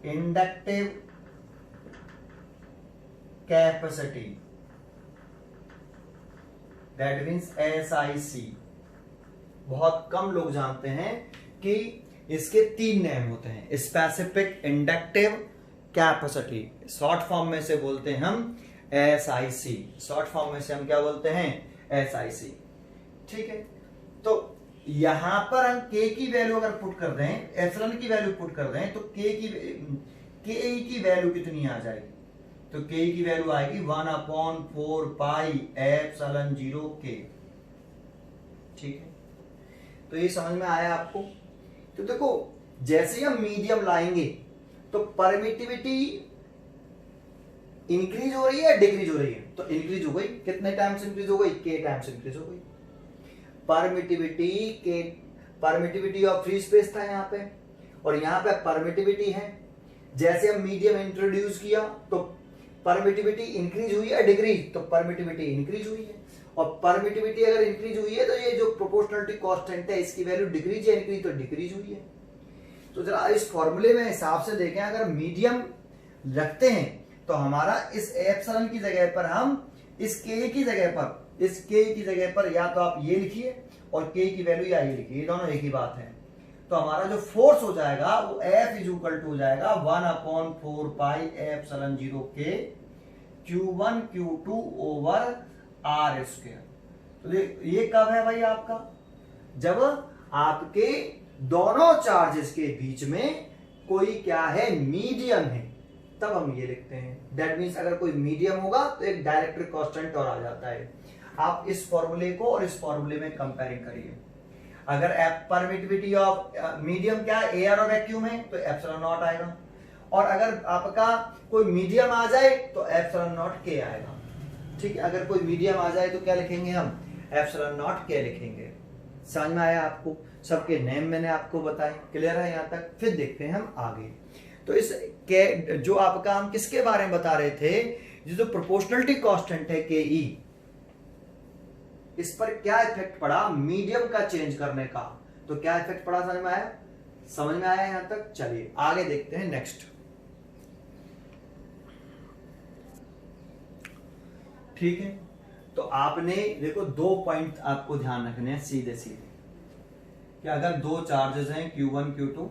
inductive capacity, that means SIC। बहुत कम लोग जानते हैं कि इसके 3 नेम होते हैं। Specific inductive capacity, short form में से बोलते हैं हम SIC। शॉर्ट फॉर्म में से हम क्या बोलते हैं? SIC। ठीक है, तो यहां पर हम के की वैल्यू अगर पुट कर दें, एप्सिलॉन की वैल्यू पुट कर दें, तो के की वैल्यू कितनी आ जाएगी? तो के की वैल्यू आएगी 1/4 पाई एप्सिलॉन 0 के। ठीक है, तो ये समझ में आया आपको? तो देखो, जैसे हम मीडियम लाएंगे तो परमिटिविटी इंक्रीज हो रही है, डिक्रीज हो रही है? तो इंक्रीज हो गई। कितने टाइम्स इंक्रीज हो गई? के टाइम्स इंक्रीज हो गई। परमिटिविटी ऑफ फ्री स्पेस था यहाँ पे, और यहाँ पे परमिटिविटी है। जैसे हम मीडियम इंट्रोड्यूस किया तो परमिटिविटी इंक्रीज हुई है, डिक्रीज? तो परमिटिविटी इंक्रीज हुई है। और परमिटिविटी अगर इंक्रीज हुई है तो ये जो प्रोपोर्शनलिटी कांस्टेंट है इसकी वैल्यू डिक्रीज या इंक्रीज? तो डिक्रीज हुई है। तो जरा इस फॉर्मूले में हिसाब से देखें, अगर मीडियम रखते हैं तो हमारा इस एप्सिलॉन की जगह पर हम इस के की जगह पर या तो आप ये लिखिए और के की वैल्यू या ये लिखिए, ये दोनों एक ही बात है। तो हमारा जो फोर्स हो जाएगा वो F = हो जाएगा 1/4 पाई एप्सिलॉन 0 के Q1 Q2 over R square. तो ये कब है भाई आपका? जब आपके दोनों चार्जेस के बीच में कोई क्या है? मीडियम है, तब हम ये लिखते हैं। दैट मीन्स अगर कोई मीडियम होगा तो एक डाइलेक्ट्रिक कांस्टेंट और आ जाता है। आप इस फॉर्मूले को और इस फॉर्मूले में कंपेयरिंग करिए। अगर परमिटिविटी ऑफ मीडियम क्या है? एयर और वैक्यूम है, तो एप्सिलॉन नॉट आएगा। और अगर आपका कोई मीडियम आ जाए तो एप्सिलॉन नॉट के आएगा। ठीक है, अगर कोई मीडियम आ जाए तो क्या लिखेंगे हम? एप्सिलॉन नॉट के लिखेंगे। समझ में आया आपको? सबके नेम मैंने आपको बताए। क्लियर है यहाँ तक? फिर देखते हैं हम आगे। तो इस के जो आपका हम किसके बारे में बता रहे थे? जो प्रोपोर्शनलिटी कांस्टेंट है के ई, इस पर क्या इफेक्ट पड़ा मीडियम का चेंज करने का? तो क्या इफेक्ट पड़ा? समझ में आया? समझ में आया यहां तक? चलिए आगे देखते हैं नेक्स्ट। ठीक है, तो आपने देखो 2 पॉइंट आपको ध्यान रखने हैं सीधे सीधे कि अगर 2 चार्जेस हैं Q1 Q2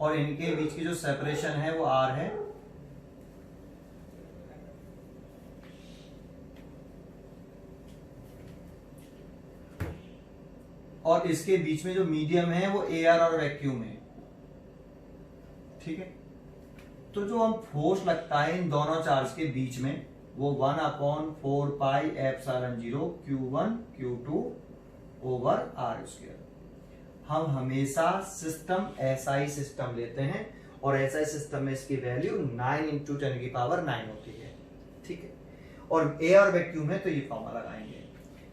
और इनके बीच की जो सेपरेशन है वो R है, और इसके बीच में जो मीडियम है वो एयर और वैक्यूम है। ठीक है, तो जो हम फोर्स लगता है इन दोनों चार्ज के बीच में वो 1/4 pi epsilon 0 Q1 Q2 over R square. हम हमेशा सिस्टम SI सिस्टम लेते हैं और SI सिस्टम में इसकी वैल्यू 9 × 10⁹ होती है। ठीक है, और एयर वैक्यूम है तो ये फॉर्मूला लगाएंगे।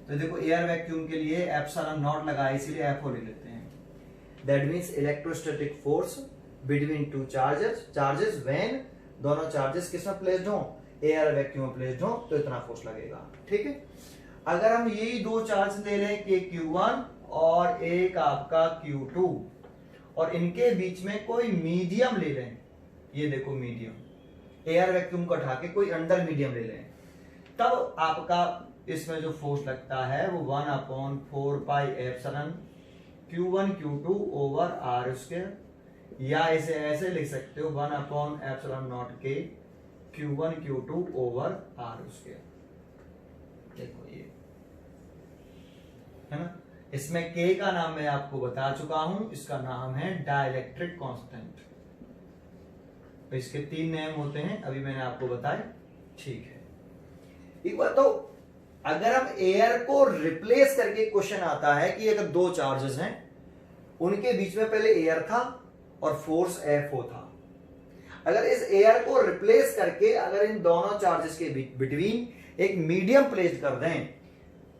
तो देखो एयर वैक्यूम के लिए एप्सिलॉन नॉट लगाया, इसीलिए FO ले लेते हैं। That means electrostatic force between 2 charges when दोनों चार्जेस किस में प्लेस्ड हो? एयर वैक्यूम में प्लेस्ड हो, तो इतना फोर्स लगेगा। ठीक है, अगर हम यही 2 चार्ज ले लें कि Q1 और एक आपका Q2 और इनके बीच में कोई मीडियम ले लें, ये देखो मीडियम, एयर वैक्यूम को हटा के कोई अंडर मीडियम ले लें, तब आपका इसमें जो फोर्स लगता है वो 1/4 pi epsilon Q1 Q2 over R square, या इसे ऐसे लिख सकते हो 1/ε0 के Q1 Q2 over R square. देखो ये है ना, इसमें K का नाम मैं आपको बता चुका हूं, इसका नाम है डाइलेक्ट्रिक कांस्टेंट। तो इसके 3 नेम होते हैं, अभी मैंने आपको बताए। ठीक है, एक बात तो अगर हम एयर को रिप्लेस करके क्वेश्चन आता है कि अगर 2 चार्जेस हैं उनके बीच में पहले एयर था और फोर्स Fo था। अगर इस एयर को रिप्लेस करके अगर इन दोनों चार्जेस के बिटवीन एक मीडियम प्लेस कर दें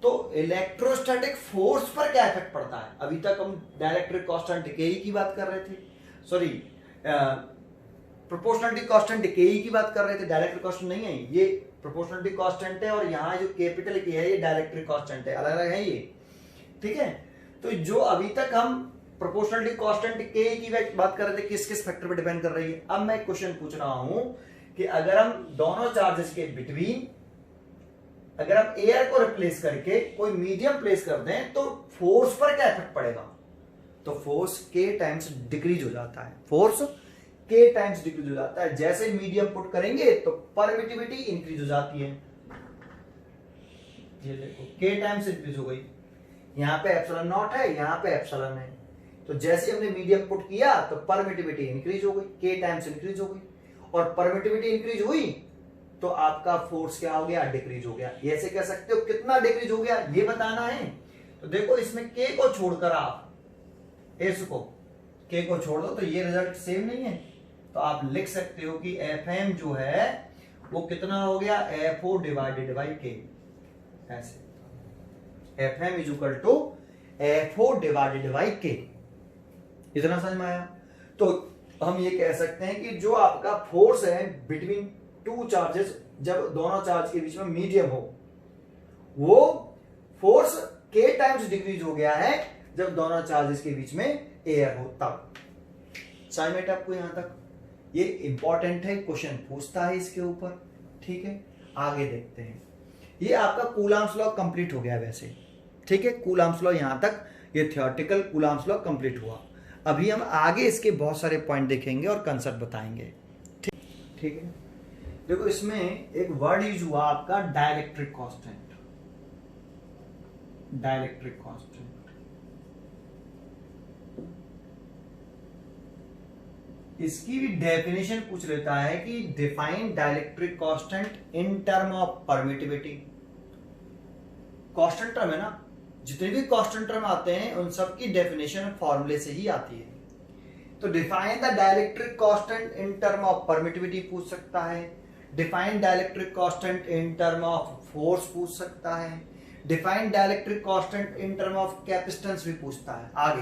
तो इलेक्ट्रोस्टैटिक फोर्स पर क्या इफेक्ट पड़ता है। अभी तक हम डाइलेक्ट्रिक कांस्टेंट डिके की बात कर रहे थे, सॉरी प्रोपोर्शनलिटी कांस्टेंट डिके की बात कर रहे थे, डाइलेक्ट्रिक कांस्टेंट नहीं है ये, प्रोपोर्शनलिटी कांस्टेंट है, और यहाँ जो कैपिटल के है ये डाइलेक्ट्रिक कांस्टेंट है, अलग अलग है ये, ठीक है। तो जो अभी तक हम प्रोपोर्शनलिटी कांस्टेंट के की बात कर रहे थे, किस किस फैक्टर पर डिपेंड कर रही है। अब मैं क्वेश्चन पूछ रहा हूं कि अगर हम दोनों चार्जेस के बिटवीन अगर हम एयर को रिप्लेस करके कोई मीडियम प्लेस कर दें तो फोर्स पर क्या इफेक्ट पड़ेगा। तो फोर्स के टाइम्स डिक्रीज हो जाता है, फोर्स के टाइम्स डिक्रीज हो जाता है। जैसे मीडियम पुट करेंगे तो परमिटिविटी इंक्रीज हो जाती है, ये देखो के टाइम्स इंक्रीज हो गई, यहाँ पे एप्सिलॉन नॉट है, यहाँ पे एप्सिलॉन है, तो जैसे हमने मीडियम पुट किया तो परमिटिविटी इंक्रीज हो गई, के टाइम्स इंक्रीज हो गई, और परमिटिविटी इंक्रीज हुई तो आपका फोर्स क्या हो गया, डिक्रीज हो गया। ये ऐसे कह सकते हो कितना डिक्रीज हो गया ये बताना है। तो देखो इसमें के को छोड़कर आप इसको के को छोड़ दो तो ये रिजल्ट सेम नहीं है, तो आप लिख सकते हो कि Fm जो है वो कितना हो गया, Fo डिवाइडेड बाई के, ऐसे Fm is equal to Fo divided by K. इतना समझ में आया। तो हम ये कह सकते हैं कि जो आपका फोर्स है बिटवीन टू चार्जेस, जब दोनों चार्ज के बीच में मीडियम हो, वो फोर्स के टाइम्स डिक्रीज हो गया है जब दोनों चार्जेस के बीच में एयर हो तब। साइमेट आपको यहां तक ये इंपॉर्टेंट है, क्वेश्चन पूछता है इसके ऊपर, ठीक है। आगे देखते हैं, ये आपका कूलम्ब्स लॉ कंप्लीट हो गया वैसे, ठीक है। कूलम्ब्स लॉ यहां तक ये थियोरेटिकल कूलम्ब्स लॉ कंप्लीट हुआ। अभी हम आगे इसके बहुत सारे पॉइंट देखेंगे और कंसेप्ट बताएंगे, ठीक है। देखो इसमें एक वर्ड यूज हुआ आपका डाइलेक्ट्रिक कांस्टेंट, डाइलेक्ट्रिक कांस्टेंट। इसकी भी डेफिनेशन पूछ लेता है कि define dielectric constant in term of permittivity. Constant term है ना, जितने भी कांस्टेंट टर्म आते हैं उन सब की डेफिनेशन फॉर्मूले से ही आती है। तो define the dielectric constant in term of permittivity पूछ सकता है, define dielectric constant in term of force पूछ सकता है, define dielectric constant in term of capacitance भी पूछता है। आगे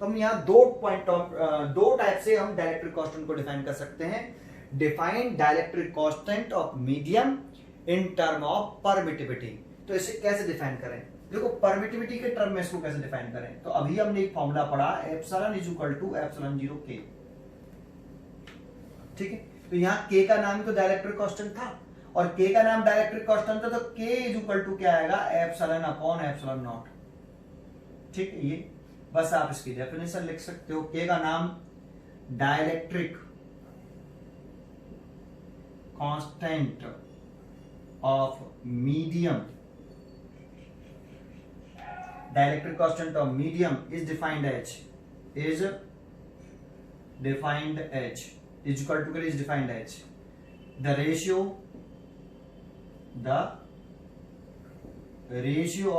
तो हम यहाँ दो टाइप से हम डाइलेक्ट्रिक कांस्टेंट को डिफाइन कर सकते हैं। Define dielectric constant of medium in term of permittivity. तो इसे कैसे डिफाइन करें, देखो परमिटिविटी के टर्म में इसको कैसे डिफाइन करें। तो अभी हमने एक फॉर्मूला पढ़ा, epsilon is equal to epsilon 0 K, ठीक है। तो यहाँ k का नाम तो डाइलेक्ट्रिक कांस्टेंट था और k का नाम डाइलेक्ट्रिक कांस्टेंट था, तो k इज इक्वल टू क्या आएगा, एप्सिलॉन अपॉन एप्सिलॉन नॉट, ठीक है। ये बस आप इसकी डेफिनेशन लिख सकते हो। k का नाम dielectric constant of medium, dielectric constant of medium is defined as, is defined as is equal to is defined as the ratio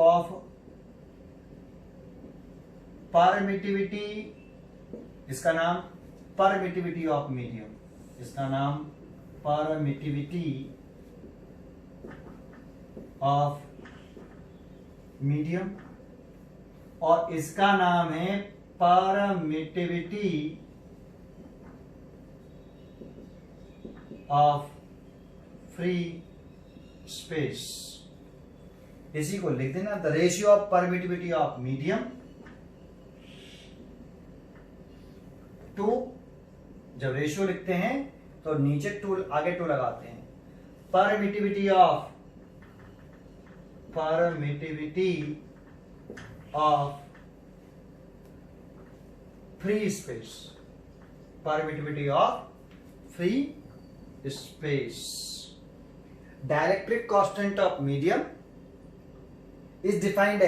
of permittivity, इसका नाम permittivity of medium, इसका नाम permittivity of medium, और इसका नाम है permittivity ऑफ फ्री स्पेस। इसी को लिख देना, the ratio of permittivity of medium to, जब रेशियो लिखते हैं तो नीचे टू आगे टू लगाते हैं, परमिटिविटी ऑफ फ्री स्पेस, परमिटिविटी ऑफ फ्री space. Dielectric constant of medium is defined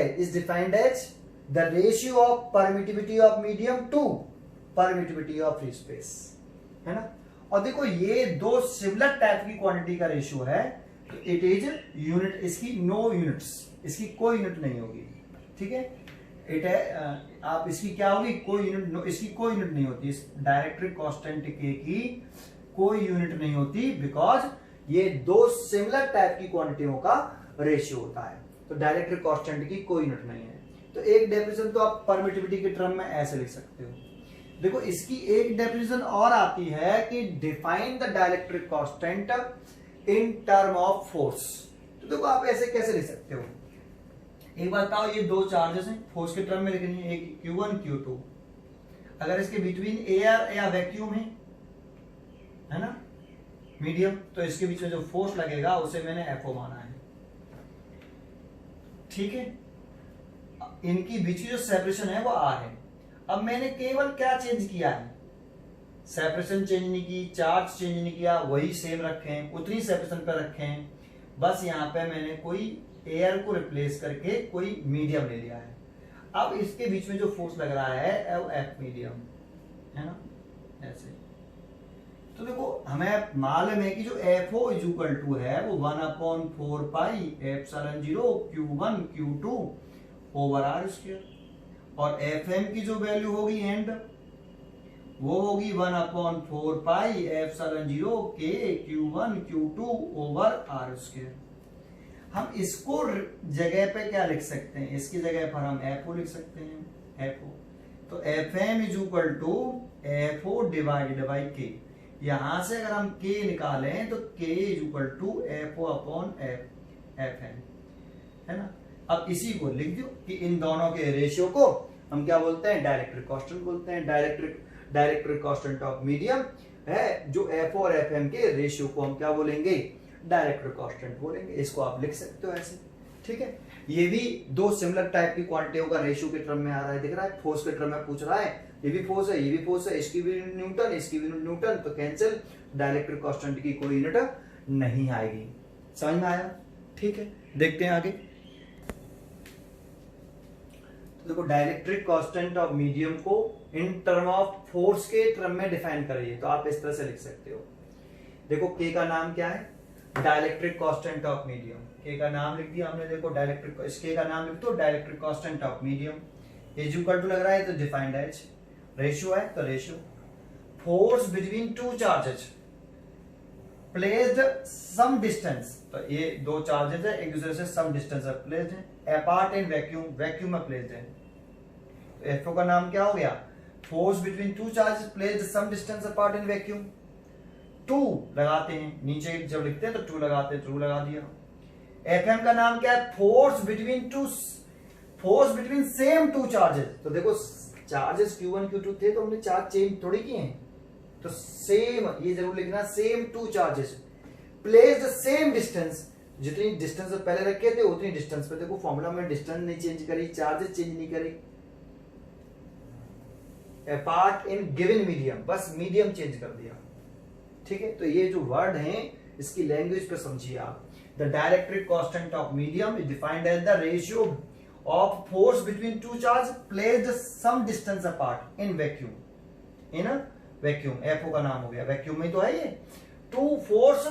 as the ratio of permittivity of medium to permittivity of free space, है ना। और देखो ये दो सिमिलर टाइप की क्वांटिटी का रेशियो है, तो इट इज यूनिट, इसकी नो यूनिट्स, इसकी कोई यूनिट नहीं होगी, ठीक है। इट है आप इसकी क्या होगी, कोई यूनिट, इसकी कोई यूनिट नहीं होती, इस डायरेक्ट्रिक कांस्टेंट के की कोई यूनिट नहीं होती, बिकॉज ये दो सिमिलर टाइप की क्वांटिटियों का रेशियो होता है, तो डायरेक्ट्रिक कांस्टेंट की कोई यूनिट नहीं है। तो एक डेफिनेशन तो आप परमिटिविटी के टर्म में ऐसे लिख सकते हो। देखो इसकी एक डेफिनेशन और आती है कि define the dielectric constant in term of force. तो देखो आप ऐसे कैसे लिख सकते हो, एक बात बताओ, ये दो चार्जेस हैं, फोर्स के टर्म में लिखनी है, एक Q1 Q2, अगर इसके बिटवीन एयर या वैक्यूम है ना, मीडियम, तो इसके बीच में जो फोर्स लगेगा उसे मैंने FO माना है, ठीक है। इनकी बीच की जो सेपरेशन है वो R है। अब मैंने केवल क्या चेंज किया है, सेपरेशन चेंज नहीं की, चार्ज चेंज नहीं किया, वही सेम रखे हैं, उतनी सेपरेशन पर रखे हैं, बस यहाँ पे मैंने कोई एयर को रिप्लेस करके कोई मीडियम ले लिया है। अब इसके बीच में जो फोर्स लग रहा है वो F मीडियम है ना, ऐसे। तो देखो हमें मालूम है कि जो FO इज इक्वल टू है वो 1/4 pi epsilon 0 Q1 Q2 over R square, और FM की जो वैल्यू होगी एंड वो होगी 1/4 pi epsilon 0 K Q1 Q2 over R square. हम इसको जगह पे क्या लिख सकते हैं, इसकी जगह पर हम FO लिख सकते हैं, FO। तो FM is equal to FO divided by K। यहां से अगर हम K निकालें तो K is equal to FO upon FM, है ना। अब इसी को लिख दो कि इन दोनों के रेशियो को हम क्या बोलते हैं, डायलेक्ट्रिक कांस्टेंट बोलते हैं। डायलेक्ट्रिक कांस्टेंट ऑफ मीडियम है, जो FO और FM के रेशियो को हम क्या बोलेंगे, डायलेक्ट्रिक कांस्टेंट बोलेंगे। इसको आप लिख सकते हो ऐसे, ठीक है। ये भी दो सिमिलर टाइप की क्वांटिटियों का रेशियो के टर्म में आ रहा है, दिख रहा है, फोर्स के टर्म में पूछ रहा है, ये भी फोर्स है, ये भी फोर्स है, इसकी भी न्यूटन, इसकी भी न्यूटन, तो कैंसिल, डायलेक्ट्रिक कांस्टेंट की कोई यूनिट नहीं आएगी। समझ में आया, ठीक है। देखते हैं आगे। तो देखो डायलेक्ट्रिक कांस्टेंट ऑफ मीडियम को इन टर्म ऑफ फोर्स के टर्म में डिफाइन करिए, तो आप इस तरह से लिख सकते हो। देखो K का नाम क्या है, dielectric constant of medium, K का नाम लिख दिया हमने। देखो डायलेक्ट्रिक, इस K का नाम लिख दो, dielectric constant of medium is equal to लग रहा है तो डिफाइंड एज, रेशियो है तो ratio, force between two charges placed some distance, तो ये दो चार्जेस है एक दूसरे से सम डिस्टेंस पर प्लेस्ड है, अपार्ट इन वैक्यूम, वैक्यूम में प्लेस्ड है। तो FO का नाम क्या हो गया, force between two charges placed some distance apart in vacuum. 2 लगाते हैं, नीचे जब लिखते हैं तो 2 लगाते हैं, 2 लगा दिया। FM का नाम क्या है, force between same two charges. तो देखो चार्जेस Q1 Q2 थे तो हमने चार्ज चेंज थोड़ी किए हैं, तो सेम, ये जरूर लिखना, same two charges placed same distance, जितनी डिस्टेंस पहले रखे थे उतनी डिस्टेंस पे। देखो फॉर्मूला में डिस्टेंस नहीं चेंज करी, चार्जेस चेंज नहीं करी, अपार्ट इन गिवन मीडियम, बस मीडियम चेंज कर दिया, ठीक है। तो ये जो वर्ड है इसकी लैंग्वेज पे समझिए आप। The dielectric constant of medium is defined as the ratio of force between two charge placed some distance apart in vacuum, in vacuum, FO का नाम हो गया, वैक्यूम में तो है ये। Two force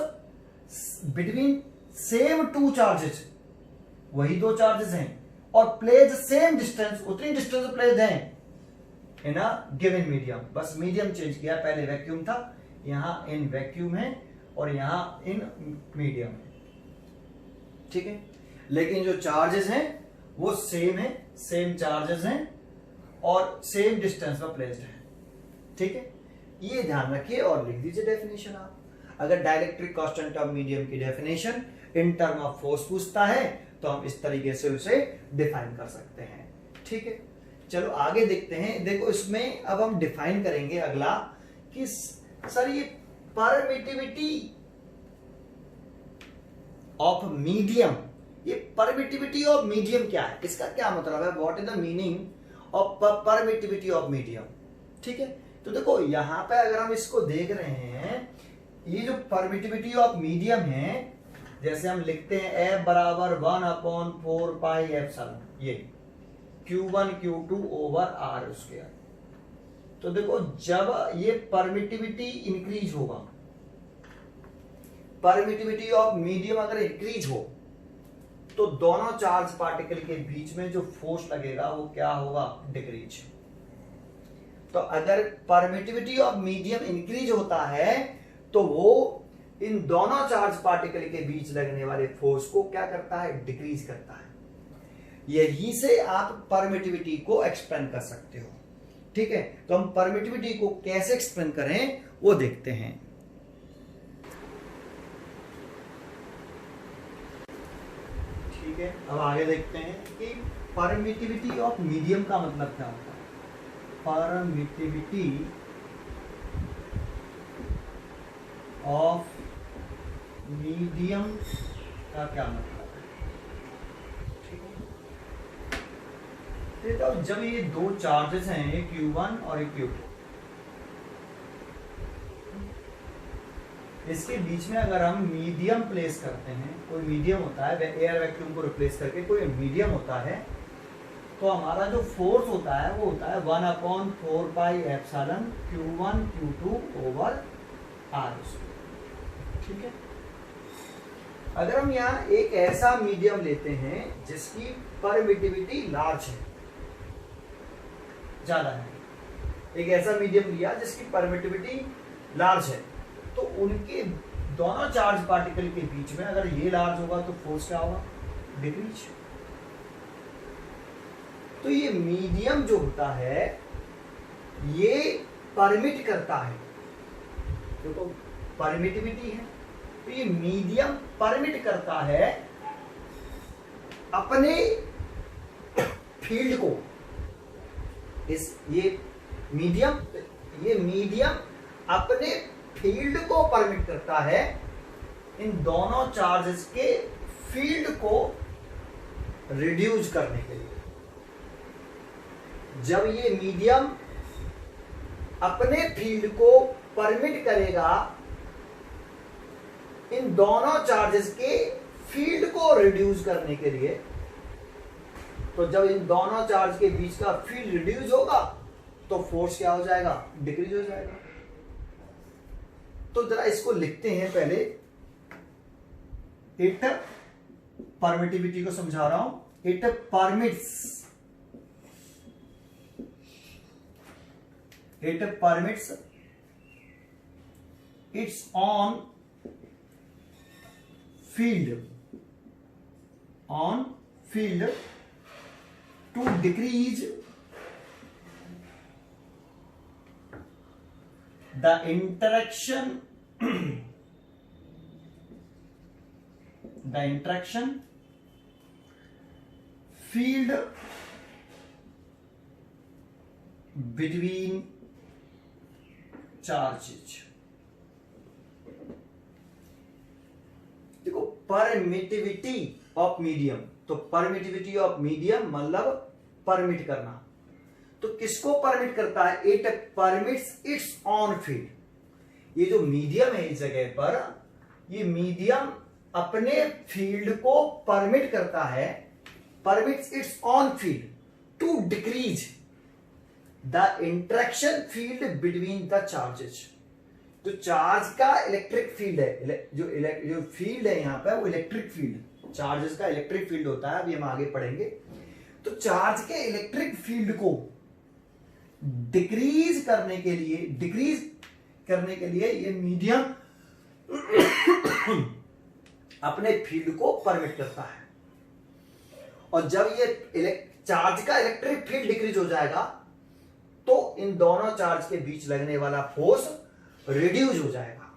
between same two charges, वही दो चार्जेस हैं, और प्लेस्ड सेम डिस्टेंस, उतनी डिस्टेंस प्लेस्ड हैं इन अ गिवन मीडियम, बस मीडियम चेंज किया, पहले वैक्यूम था, यहां इन वैक्यूम है और यहां इन मीडियम है, ठीक है। लेकिन जो चार्जेस हैं वो सेम है, सेम चार्जेस हैं और सेम डिस्टेंस पर प्लेस्ड है, ठीक है। ये ध्यान रखिए और लिख दीजिए डेफिनेशन आप। अगर डायलेक्ट्रिक कांस्टेंट ऑफ मीडियम की definition in term of force पूछता है तो हम इस तरीके से उसे डिफाइन कर सकते हैं, ठीक है। चलो आगे देखते हैं। देखो इसमें अब हम डिफाइन करेंगे अगला कि सर ये परमिटिविटी ऑफ मीडियम, ये परमिटिविटी ऑफ मीडियम क्या है, इसका क्या मतलब है, what is the meaning of permittivity of medium, ठीक है। तो देखो यहां पे अगर हम इसको देख रहे हैं, ये जो परमिटिविटी ऑफ मीडियम है, जैसे हम लिखते हैं F बराबर 1/4 पाई एप्सिलॉन, ये Q1 Q2 over R square. तो देखो जब ये परमिटिविटी इंक्रीज होगा, परमिटिविटी ऑफ मीडियम अगर इंक्रीज हो तो दोनों चार्ज पार्टिकल के बीच में जो फोर्स लगेगा वो क्या होगा, डिक्रीज। तो अगर परमिटिविटी ऑफ मीडियम इंक्रीज होता है तो वो इन दोनों चार्ज पार्टिकल के बीच लगने वाले फोर्स को क्या करता है, डिक्रीज करता है। यही से आप परमिटिविटी को एक्सप्लेन कर सकते हो। ठीक है, तो हम परमिटिविटी को कैसे एक्सप्लेन करें वो देखते हैं। ठीक है, अब आगे देखते हैं कि परमिटिविटी ऑफ मीडियम का मतलब क्या होता है। परमिटिविटी ऑफ मीडियम का क्या मतलब है। ठीक है, तो जब ये दो चार्जेस हैं, एक Q1 और एक Q2, इसके बीच में अगर हम मीडियम प्लेस करते हैं, कोई मीडियम होता है, एयर वैक्यूम को रिप्लेस करके कोई मीडियम होता है, तो हमारा जो फोर्स होता है वो होता है 1/4πε Q1 Q2 ओवर R। ठीक है, अगर हम यहाँ एक ऐसा मीडियम लेते हैं जिसकी परमिटिविटी लार्ज है, ज्यादा है, एक ऐसा मीडियम लिया जिसकी परमिटिविटी लार्ज है, तो उनके दोनों चार्ज पार्टिकल के बीच में अगर ये लार्ज होगा तो फोर्स क्या होगा, डिक्रीज। तो ये मीडियम जो होता है ये परमिट करता है, तो परमिटिविटी है, तो ये मीडियम परमिट करता है अपने फील्ड को, ये मीडियम अपने फील्ड को परमिट करता है इन दोनों चार्जेस के फील्ड को रिड्यूस करने के लिए। जब ये मीडियम अपने फील्ड को परमिट करेगा इन दोनों चार्जेस के फील्ड को रिड्यूस करने के लिए, तो जब इन दोनों चार्ज के बीच का फील्ड रिड्यूस होगा तो फोर्स क्या हो जाएगा, डिक्रीज हो जाएगा। तो जरा इसको लिखते हैं पहले, इट परमिटिविटी को समझा रहा हूं। It permits its on field to decrease the interaction field between charges। देखो, परमिटिविटी ऑफ मीडियम, तो परमिटिविटी ऑफ मीडियम मतलब परमिट करना। तो किसको परमिट करता है, it permits its own field. ये जो मीडियम है इस जगह पर, ये मीडियम अपने फील्ड को परमिट करता है, permits its own field to decrease the interaction field between the charges. तो चार्ज का इलेक्ट्रिक फील्ड है, जो फील्ड है यहाँ पे वो इलेक्ट्रिक फील्ड, चार्जेस का इलेक्ट्रिक फील्ड होता है, अभी हम आगे पढ़ेंगे। तो चार्ज के इलेक्ट्रिक फील्ड को डिक्रीज करने के लिए ये मीडियम अपने फील्ड को परमिट करता है। और जब ये चार्ज का इलेक्ट्रिक फील्ड डिक्रीज हो जाएगा तो इन दोनों चार्ज के बीच लगने वाला फोर्स रिड्यूस हो जाएगा।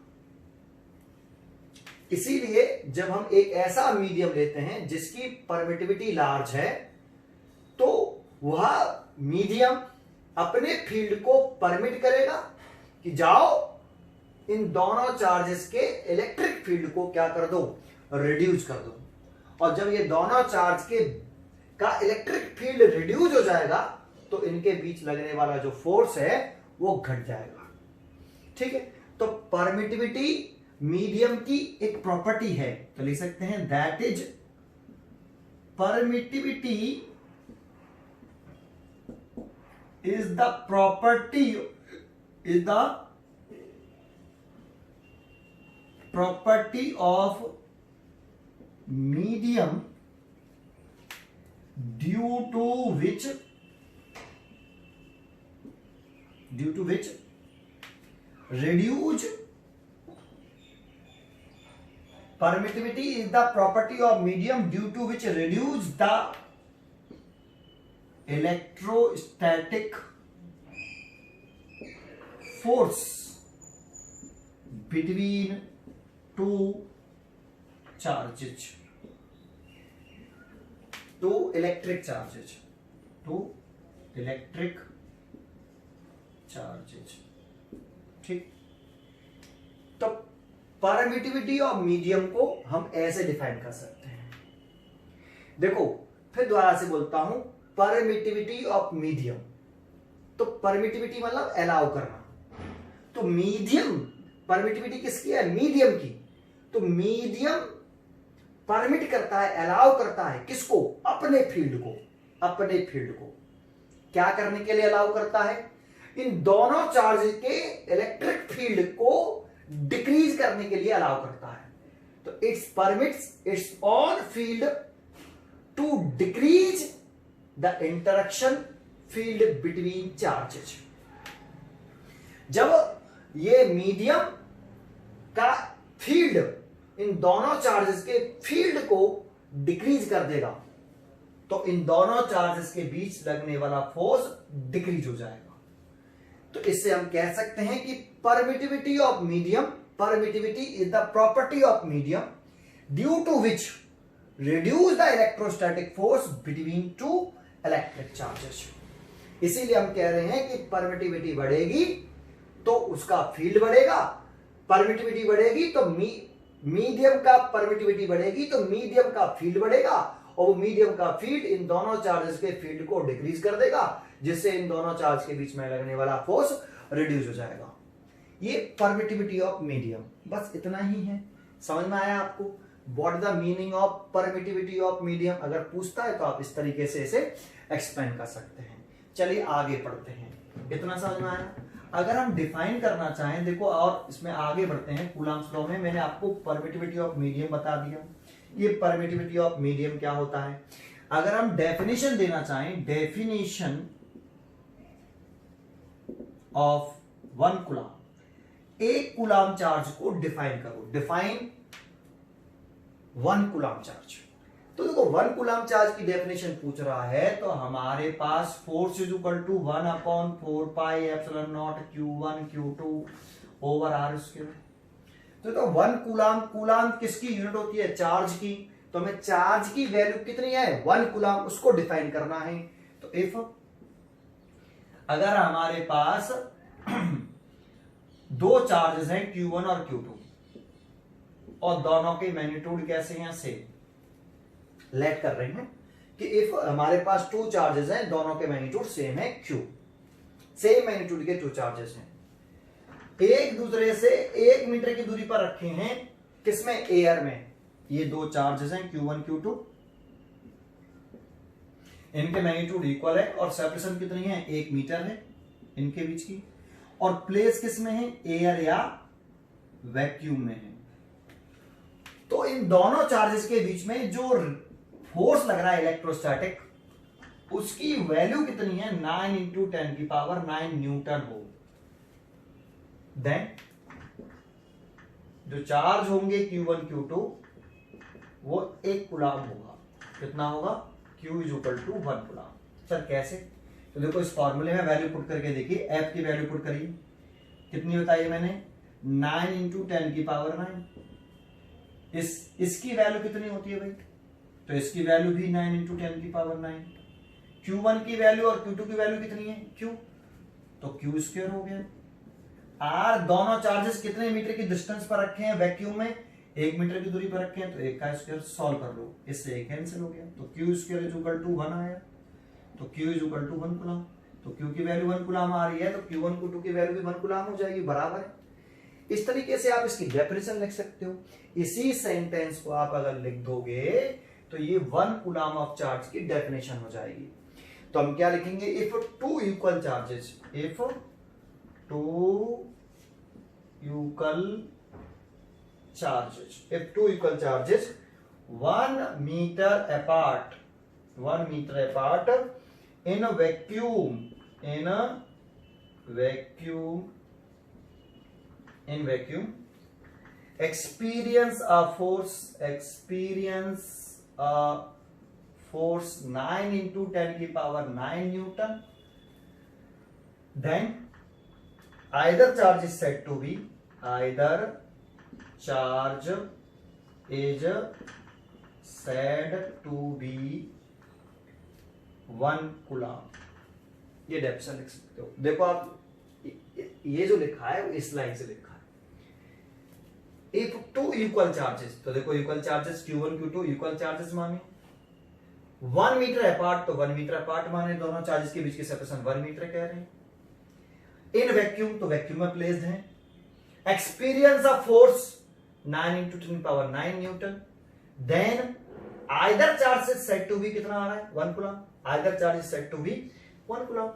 इसीलिए जब हम एक ऐसा मीडियम लेते हैं जिसकी परमिटिविटी लार्ज है, तो वह मीडियम अपने फील्ड को परमिट करेगा कि जाओ इन दोनों चार्जेस के इलेक्ट्रिक फील्ड को क्या कर दो, रिड्यूस कर दो। और जब ये दोनों चार्ज का इलेक्ट्रिक फील्ड रिड्यूस हो जाएगा तो इनके बीच लगने वाला जो फोर्स है वो घट जाएगा। ठीक है, तो परमिटिविटी मीडियम की एक प्रॉपर्टी है, तो लिख सकते हैं that is permittivity is the property of medium due to which reduce permittivity is the property of medium due to which reduce the electrostatic force between two charges, two electric charges. ठीक, तो परमिटिविटी ऑफ मीडियम को हम ऐसे डिफाइन कर सकते हैं। देखो फिर दोबारा से बोलता हूं, परमिटिविटी ऑफ मीडियम, तो परमिटिविटी मतलब अलाउ करना, तो मीडियम परमिटिविटी किसकी है? मीडियम की। तो मीडियम परमिट करता है, अलाउ करता है किसको? अपने फील्ड को क्या करने के लिए अलाउ करता है? इन दोनों चार्ज के इलेक्ट्रिक फील्ड को डिक्रीज करने के लिए अलाउ करता है। तो its permits its own field to decrease the interaction field between charges. जब ये मीडियम का फील्ड इन दोनों चार्जेस के फील्ड को डिक्रीज कर देगा, तो इन दोनों चार्जेस के बीच लगने वाला फोर्स डिक्रीज हो जाएगा। तो इससे हम कह सकते हैं कि permittivity of medium, permittivity is the property of medium due to which reduce the electrostatic force between two electric charges. इसीलिए हम कह रहे हैं कि परमिटिविटी बढ़ेगी तो उसका फील्ड बढ़ेगा, परमिटिविटी बढ़ेगी तो मीडियम का परमिटिविटी बढ़ेगी तो मीडियम का फील्ड बढ़ेगा, और वो मीडियम का फील्ड इन दोनों चार्जेस के फील्ड को डिक्रीज कर देगा, जिससे इन दोनों चार्ज के बीच में लगने वाला फोर्स रिड्यूस हो जाएगा। ये परमिटिविटी ऑफ मीडियम, बस इतना ही है। समझ में आया आपको? What the meaning of permittivity of medium? अगर पूछता है तो आप इस तरीके से इसे एक्सप्लेन कर सकते हैं। चलिए आगे पढ़ते हैं। इतना समझ में आया? अगर हम डिफाइन करना चाहें, देखो और इसमें आगे बढ़ते हैं। कूलम्ब्स लॉ में मैंने आपको परमिटिविटी ऑफ मीडियम बता दिया। ये परमिटिविटी ऑफ मीडियम क्या होता है? अगर हम डेफिनेशन देना चाहें, definition of 1 coulomb, 1 coulomb charge को डिफाइन करो। Define 1 coulomb charge. तो देखो 1 कूलम्ब चार्ज की डेफिनेशन पूछ रहा है, तो हमारे पास force is equal to 1/4 pi epsilon naught Q1 Q2 over R square. तो 1 कूलम्ब, कूलम्ब किसकी यूनिट होती है? चार्ज की। तो हमें चार्ज की वैल्यू कितनी है? 1 कूलम्ब, उसको डिफाइन करना है। तो इफ अगर हमारे पास दो चार्जेस हैं Q1 और Q2 और दोनों के मैग्नीट्यूड कैसे हैं? सेम। लेट कर रहे हैं कि इफ हमारे पास 2 चार्जेस हैं, दोनों के मैग्नीट्यूड सेम है Q, सेम मैग्नीट्यूड के 2 चार्जेस हैं, एक दूसरे से 1 मीटर की दूरी पर रखे हैं, किसमें? एयर में। ये 2 चार्जेस हैं Q1 Q2, इनके मैग्नीट्यूड इक्वल है और सेपरेशन कितनी है? 1 मीटर है इनके बीच की, और प्लेस किस में है? एयर या वैक्यूम में है। तो इन दोनों चार्जेस के बीच में जो फोर्स लग रहा है इलेक्ट्रोस्टैटिक, उसकी वैल्यू कितनी है? 9 × 10⁹ न्यूटन हो। देन जो चार्ज होंगे Q1 Q2 वो 1 कूलम्ब होगा। कितना होगा? Q is equal to 1 coulomb. Sir कैसे? तो देखो इस फॉर्मूले में वैल्यू पुट करके देखिए, F की वैल्यू पुट करिए। कितनी बताई मैंने? 9 × 10⁹। इसकी वैल्यू कितनी होती है भाई? तो इसकी वैल्यू भी 9 × 10⁹। Q1 की वैल्यू और Q2 की वैल्यू कितनी है? Q, तो Q स्क्वायर हो गया। R दोनों चार्जेस कितने मीटर की डिस्टेंस पर रखे हैं? वैक्यूम में 1 मीटर की दूरी पर रखे हैं, तो 1 का स्क्वायर सॉल्व कर लो, इससे 1 कैंसिल हो गया, तो Q square is equal to 1 आया। तो Q is equal to 1 coulomb. तो Q की वैल्यू 1 कूलम्ब आ रही है, तो Q1 Q2 की वैल्यू भी 1 कूलम्ब हो जाएगी, बराबर है। इस तरीके से आप इसकी डेफिनेशन लिख सकते हो। इसी सेंटेंस को आप अगर लिख दोगे तो ये 1 कूलम्ब ऑफ चार्ज की डेफिनेशन हो जाएगी। तो हम क्या लिखेंगे? If 2 equal charges, if 2 equal charges, if 2 equal charges 1 meter apart 1 meter apart in a vacuum, experience a force 9 into 10 की power 9 Newton. Then either charge is said to be 1 coulomb. ये डेफिनेशन लिख सकते हो. देखो आप ये जो लिखा है वो इस लाइन से लिखा है. इफ टू इक्वल चार्जेस, तो देखो equal charges Q1 Q2 equal charges माने 1 मीटर अपार्ट, तो 1 मीटर अपार्ट माने दोनों चार्जेस के बीच की सेपरेशन 1 मीटर कह रहे हैं. इन वैक्यूम, तो वैक्यूम में प्लेस्ड है. Experience of force 9 into 10 power 9 newton. Then either charge is said to be कितना आ रहा है 1 coulomb. Either charge is said to be 1 coulomb.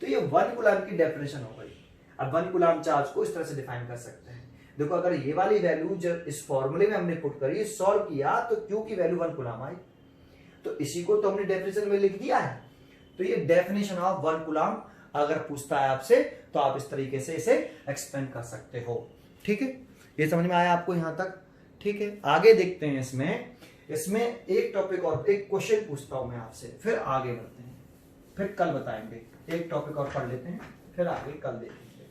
तो ये 1 कूलम की डेफिनेशन हो गई. अब 1 कूलम चार्ज को इस तरह से डिफाइन कर सकते हैं. देखो अगर ये वाली वैल्यू जब इस फॉर्मूले में हमने पुट करी, सॉल्व किया, तो Q की वैल्यू 1 कूलम आई. तो इसी को तो हमने डेफिनेशन में लिख दिया है. तो ये डेफिनेशन ऑफ 1 कूलम अगर पूछता है आपसे तो आप इस तरीके से इसे एक्सप्लेन कर सकते हो. ठीक है, ये समझ में आया आपको यहां तक? ठीक है, आगे देखते हैं. इसमें एक टॉपिक और एक क्वेश्चन पूछता हूं मैं आपसे, फिर आगे बढ़ते हैं, फिर कल बताएंगे. एक टॉपिक और पढ़ लेते हैं, फिर आगे कल देखेंगे.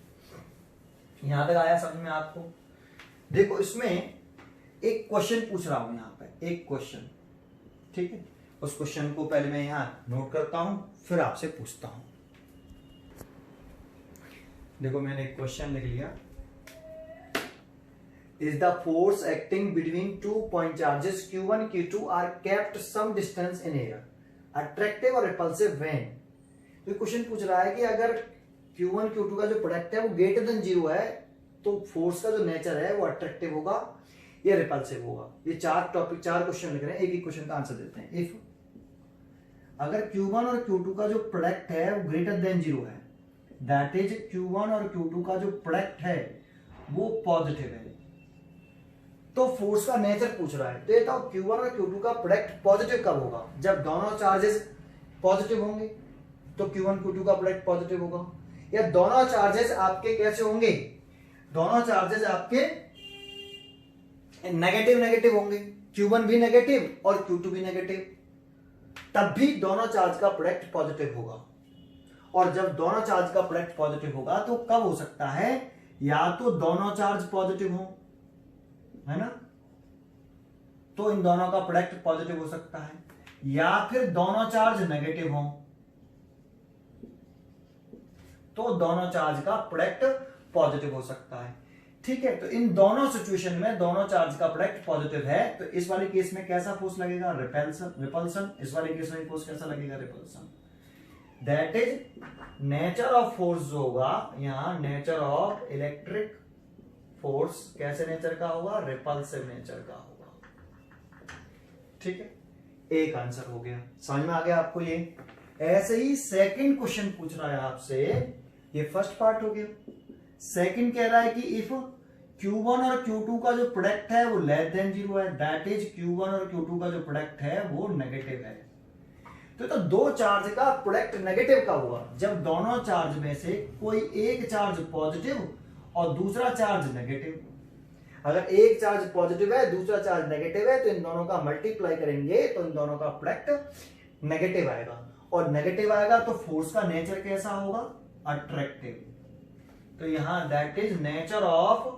यहां तक आया समझ में आपको? देखो इसमें एक क्वेश्चन पूछ रहा हूं यहां पे, एक क्वेश्चन. ठीक है, उस क्वेश्चन को पहले मैं यहां नोट करता हूं, फिर आपसे पूछता हूं. देखो मैंने एक क्वेश्चन लिख लिया. Is the force acting between 2 point charges Q1 Q2 are kept some distance in air attractive or repulsive when? तो क्वेश्चन पूछ रहा है कि अगर Q1 Q2 का जो प्रोडक्ट है वो ग्रेटर देन 0 है, तो फोर्स का जो नेचर है वो अट्रैक्टिव होगा या रिपल्सिव होगा. ये चार क्वेश्चन लिख रहे हैं, एक एक क्वेश्चन का आंसर देते हैं. इफ अगर Q1 और Q2 का जो प्रोडक्ट है वो ग्रेटर देन 0 है, दैट इज Q1 और Q2 का जो प्रोडक्ट है वो पॉजिटिव है, तो फोर्स का नेचर पूछ रहा है. तो ये तो Q1 और Q2 का प्रोडक्ट पॉजिटिव कब होगा? जब दोनों चार्जेस पॉजिटिव होंगे, तो Q1 Q2 का प्रोडक्ट पॉजिटिव होगा. या दोनों चार्जेस आपके कैसे होंगे? दोनों चार्जेस आपके नेगेटिव होंगे. Q1 भी नेगेटिव और Q2 भी नेगेटिव, तब भी दोनों चार्ज का प्रोडक्ट पॉजिटिव होगा. और जब दोनों चार्ज का प्रोडक्ट पॉजिटिव होगा तो कब हो सकता है? या तो दोनों चार्ज पॉजिटिव हो, है ना, तो इन दोनों का प्रोडक्ट पॉजिटिव हो सकता है, या फिर दोनों चार्ज नेगेटिव हो, तो दोनों चार्ज का प्रोडक्ट पॉजिटिव हो सकता है. ठीक है, तो इन दोनों सिचुएशन में दोनों चार्ज का प्रोडक्ट पॉजिटिव है, तो इस वाले केस में कैसा फोर्स लगेगा? रिपल्सन. इस वाले केस में फोर्स कैसा लगेगा? Repulsion. That is nature of force जो होगा यहां, नेचर ऑफ इलेक्ट्रिक फोर्स कैसे नेचर का होगा? रिपल्सिव नेचर का होगा. ठीक है, एक आंसर हो गया. समझ में आ गया आपको? ये ऐसे ही सेकंड क्वेश्चन पूछ रहा है आपसे. ये फर्स्ट पार्ट हो गया. सेकंड कह रहा है कि इफ Q1 और Q2 का जो प्रोडक्ट है वो लेस देन 0 है, दैट इज Q1 और Q2 का जो प्रोडक्ट है वो नेगेटिव है. तो दो चार्ज का प्रोडक्ट नेगेटिव का हुआ जब दोनों चार्ज में से कोई एक चार्ज पॉजिटिव और दूसरा चार्ज नेगेटिव. अगर एक चार्ज पॉजिटिव है, दूसरा चार्ज नेगेटिव है, तो इन दोनों का मल्टीप्लाई करेंगे तो इन दोनों का प्रोडक्ट नेगेटिव आएगा. और नेगेटिव आएगा तो फोर्स का नेचर कैसा होगा? अट्रैक्टिव. तो यहां that is nature of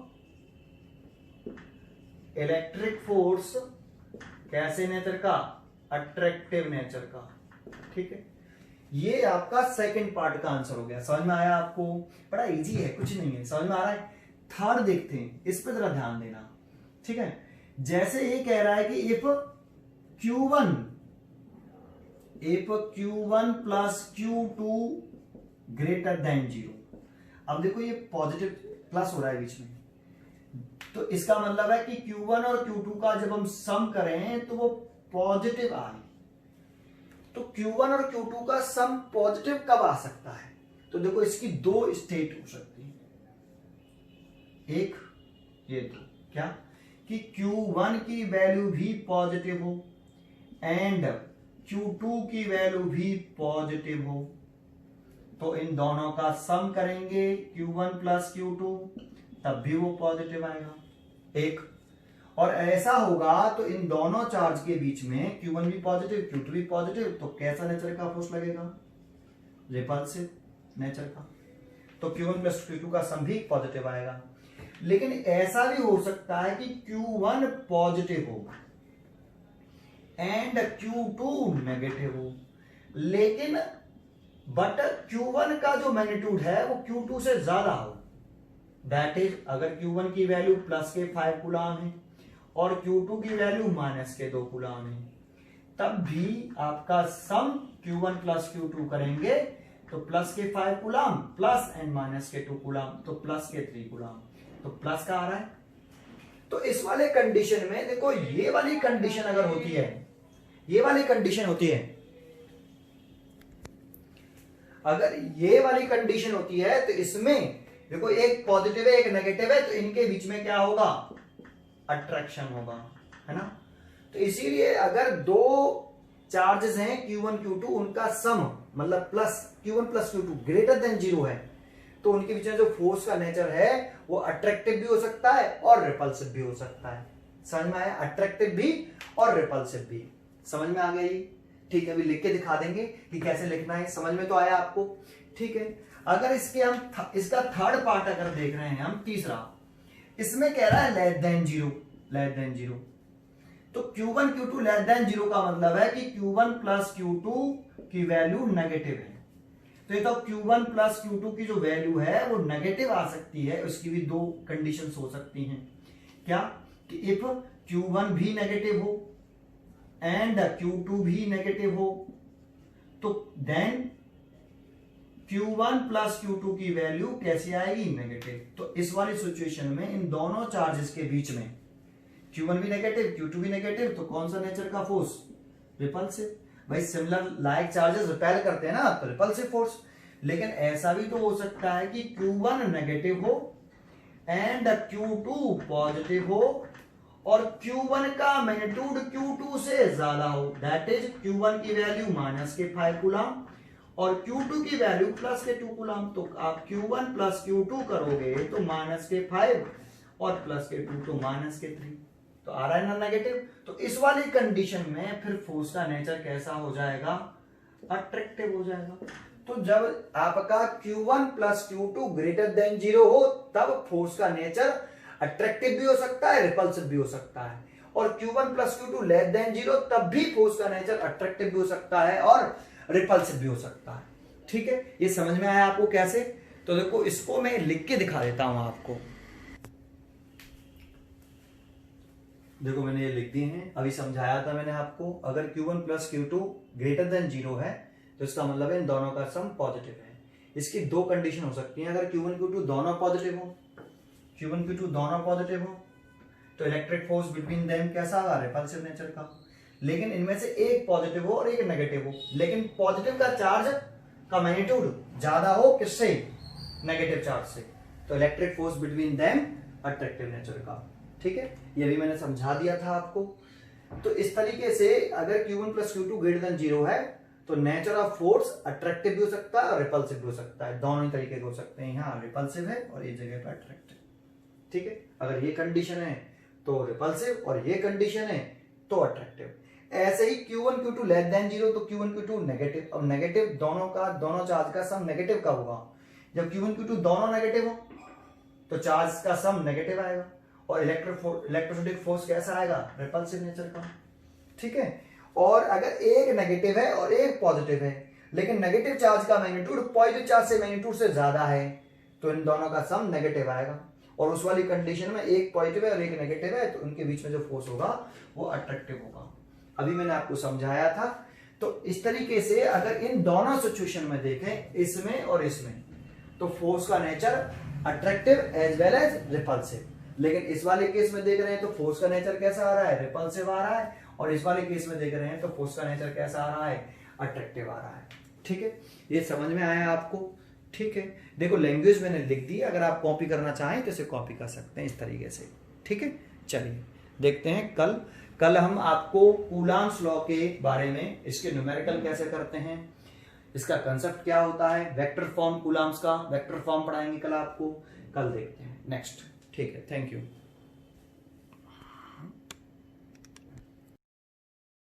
electric force कैसे नेचर का? अट्रैक्टिव नेचर का. ठीक है, ये आपका सेकंड पार्ट का आंसर हो गया. समझ में आया आपको? बड़ा इजी है, कुछ नहीं है. समझ में आ रहा है? थर्ड देखते हैं, इस पे जरा ध्यान देना. ठीक है, जैसे ये कह रहा है कि if Q1 plus Q2 greater than 0. अब देखो ये पॉजिटिव प्लस हो रहा है बीच में, तो इसका मतलब है कि Q1 और Q2 का जब हम सम करें तो वो पॉजिटिव आए. तो Q1 और Q2 का सम पॉजिटिव कब आ सकता है? तो देखो इसकी दो स्टेट हो सकती है. एक ये दो, क्या कि Q1 की वैल्यू भी पॉजिटिव हो एंड Q2 की वैल्यू भी पॉजिटिव हो, तो इन दोनों का सम करेंगे Q1 प्लस Q2, तब भी वो पॉजिटिव आएगा एक। और ऐसा होगा तो इन दोनों चार्ज के बीच में Q1 भी पॉजिटिव Q2 भी पॉजिटिव, तो कैसा नेचर का फोर्स लगेगा? रिपल्सिव नेचर का। तो Q1 प्लस Q2 का सम भी पॉजिटिव आएगा। लेकिन ऐसा भी हो सकता है कि Q1 पॉजिटिव हो एंड Q2 नेगेटिव हो, लेकिन बट Q1 का जो मैग्नीट्यूड है वो Q2 से ज्यादा हो। दैट इज अगर Q1 की वैल्यू प्लस के 5 कूलाम है और Q2 की वैल्यू माइनस के 2 कूलाम है, तब भी आपका सम Q1 प्लस Q2 करेंगे तो प्लस के 5 कूलाम प्लस एंड माइनस के 2 कूलाम, तो प्लस के 3 कूलाम, तो प्लस का आ रहा है। तो इस वाले कंडीशन में देखो, ये वाली कंडीशन अगर होती है, ये वाली कंडीशन होती है, अगर ये वाली कंडीशन होती है तो इसमें देखो एक पॉजिटिव है एक नेगेटिव है, तो इनके बीच में क्या होगा? अट्रैक्शन होगा, है ना। तो इसीलिए अगर दो चार्जेस हैं Q1 Q2, उनका सम मतलब plus Q1 plus Q2 greater than 0 है, तो उनके बीच में जो फोर्स का नेचर है वो अट्रैक्टिव भी हो सकता है और रिपल्सिव भी हो सकता है। समझ में आया? अट्रैक्टिव भी और रिपल्सिव भी। समझ में आ गया ये? ठीक है, अभी लिख के दिखा देंगे कि कैसे लिखना है। समझ में तो आया आपको? ठीक है। अगर इसके हम इसका थर्ड पार्ट अगर देख रहे हैं हम, तीसरा, इसमें कह रहा है लेस देन 0, लेस देन 0। तो Q1 Q2 लेस देन 0 का मतलब है कि Q1 प्लस Q2 की वैल्यू नेगेटिव है। तो ये तो Q1 प्लस Q2 की जो वैल्यू है वो नेगेटिव आ सकती है। उसकी भी दो कंडीशंस हो सकती हैं। क्या? कि इफ Q1 भी नेगेटिव हो एंड Q2 भी नेगेटिव हो, तो देन Q1 प्लस Q2 की वैल्यू कैसी आएगी? नेगेटिव। तो इस वाली सिचुएशन में इन दोनों चार्जेस के बीच में Q1 भी नेगेटिव Q2 भी नेगेटिव, तो कौन सा नेचर का फोर्स? रिपल्सिव। भाई सिमिलर लाइक चार्जेस रिपेल करते हैं ना, तो रिपल्सिव फोर्स। लेकिन ऐसा भी तो हो सकता है कि Q1 नेगेटिव हो एंड Q2 पॉजिटिव हो और Q1 का मैग्नीट्यूड Q2 से ज्यादा हो। दैट इज Q1 की वैल्यू माइनस के 5 कूलाम और Q2 की वैल्यू प्लस के 2 कूलाम। तो आप Q1 प्लस Q2 करोगे तो माइनस के 5 और प्लस के 2 तो माइनस के 3, तो आ रहा है ना नेगेटिव। तो इस वाली कंडीशन में फिर फोर्स का नेचर कैसा हो जाएगा? अट्रैक्टिव हो जाएगा। तो जब आपका Q1 plus Q2 greater than 0 हो, तब फोर्स का नेचर अट्रैक्टिव भी हो सकता है रिपल्सिव भी हो सकता है। और Q1 plus Q2 less than 0, तब भी फोर्स का नेचर अट्रैक्टिव भी हो सकता है और रिपल्सिव भी हो सकता है। ठीक है, ये समझ में आया आपको कैसे? तो देखो, इसको मैं लिख के दिखा देता हूं आपको। देखो मैंने ये लिख दिए हैं, अभी समझाया था मैंने आपको। अगर Q1 plus Q2 greater than 0 है तो इसका मतलब है इन दोनों का सम पॉजिटिव है। इसकी दो कंडीशन हो सकती हैं। अगर Q1 Q2 दोनों पॉजिटिव हो, Q1 Q2 दोनों पॉजिटिव हो, तो इलेक्ट्रिक फोर्स बिटवीन देम कैसा होगा? रिपल्सिव नेचर का। लेकिन इनमें से एक पॉजिटिव हो और एक नेगेटिव हो, लेकिन पॉजिटिव का चार्ज का मैग्नीट्यूड ज्यादा हो किससे? नेगेटिव चार्ज से, तो electric force between them attractive nature का। ठीक है, ये भी मैंने समझा दिया था आपको। तो इस तरीके से अगर Q1 plus Q2 greater than 0 है तो नेचर ऑफ फोर्स अट्रैक्टिव भी हो सकता है और रिपल्सिव भी हो सकता है। दोनों ही तरीके के हो सकते हैं। यहाँ रिपल्सिव है और ये जगह पर अट्रैक्टिव। ठीक है, अगर ये कंडीशन है तो रिपल्सिव और ये कंडीशन है तो अट्रैक्टिव। ऐसे ही Q1 Q2 लेस देन 0 तो Q1 Q2 नेगेटिव। अब नेगेटिव दोनों चार्ज का सम नेगेटिव कब होगा? जब Q1 Q2 दोनों नेगेटिव हो तो चार्ज का सम नेगेटिव आएगा और इलेक्ट्रोस्टैटिक फोर्स कैसा आएगा? रिपल्सिव नेचर का। ठीक है, और अगर एक नेगेटिव है और एक पॉजिटिव है, लेकिन नेगेटिव चार्ज का मैग्नीट्यूड पॉजिटिव चार्ज से मैग्नीट्यूड से ज्यादा है, तो इन दोनों का सम नेगेटिव आएगा। और उस वाली कंडीशन में एक पॉजिटिव है और एक नेगेटिव है, तो उनके बीच में जो फोर्स होगा वो अट्रैक्टिव होगा। अभी मैंने आपको समझाया था। तो इस तरीके से अगर इन दोनों सिचुएशन में देखें, इसमें और इसमें, तो फोर्स का nature attractive as well as repulsive. लेकिन इस वाले केस में देख रहे हैं तो फोर्स का नेचर कैसा आ रहा है? रिपल्सिव आ रहा है। और इस वाले केस में देख रहे हैं तो फोर्स का नेचर कैसा आ रहा है? अट्रैक्टिव आ रहा है। ठीक है, ये समझ में आया आपको? ठीक है, देखो लैंग्वेज मैंने लिख दी, अगर आप कॉपी करना चाहें तो इसे कॉपी कर सकते हैं इस तरीके से। ठीक है, चलिए देखते हैं कल हम आपको कूलाम्स लॉ के बारे में, इसके न्यूमेरिकल कैसे करते हैं, इसका कंसेप्ट क्या होता है, वेक्टर फॉर्म कूलाम्स का वेक्टर फॉर्म पढ़ाएंगे कल आपको, कल देखते हैं नेक्स्ट। ठीक है, थैंक यू।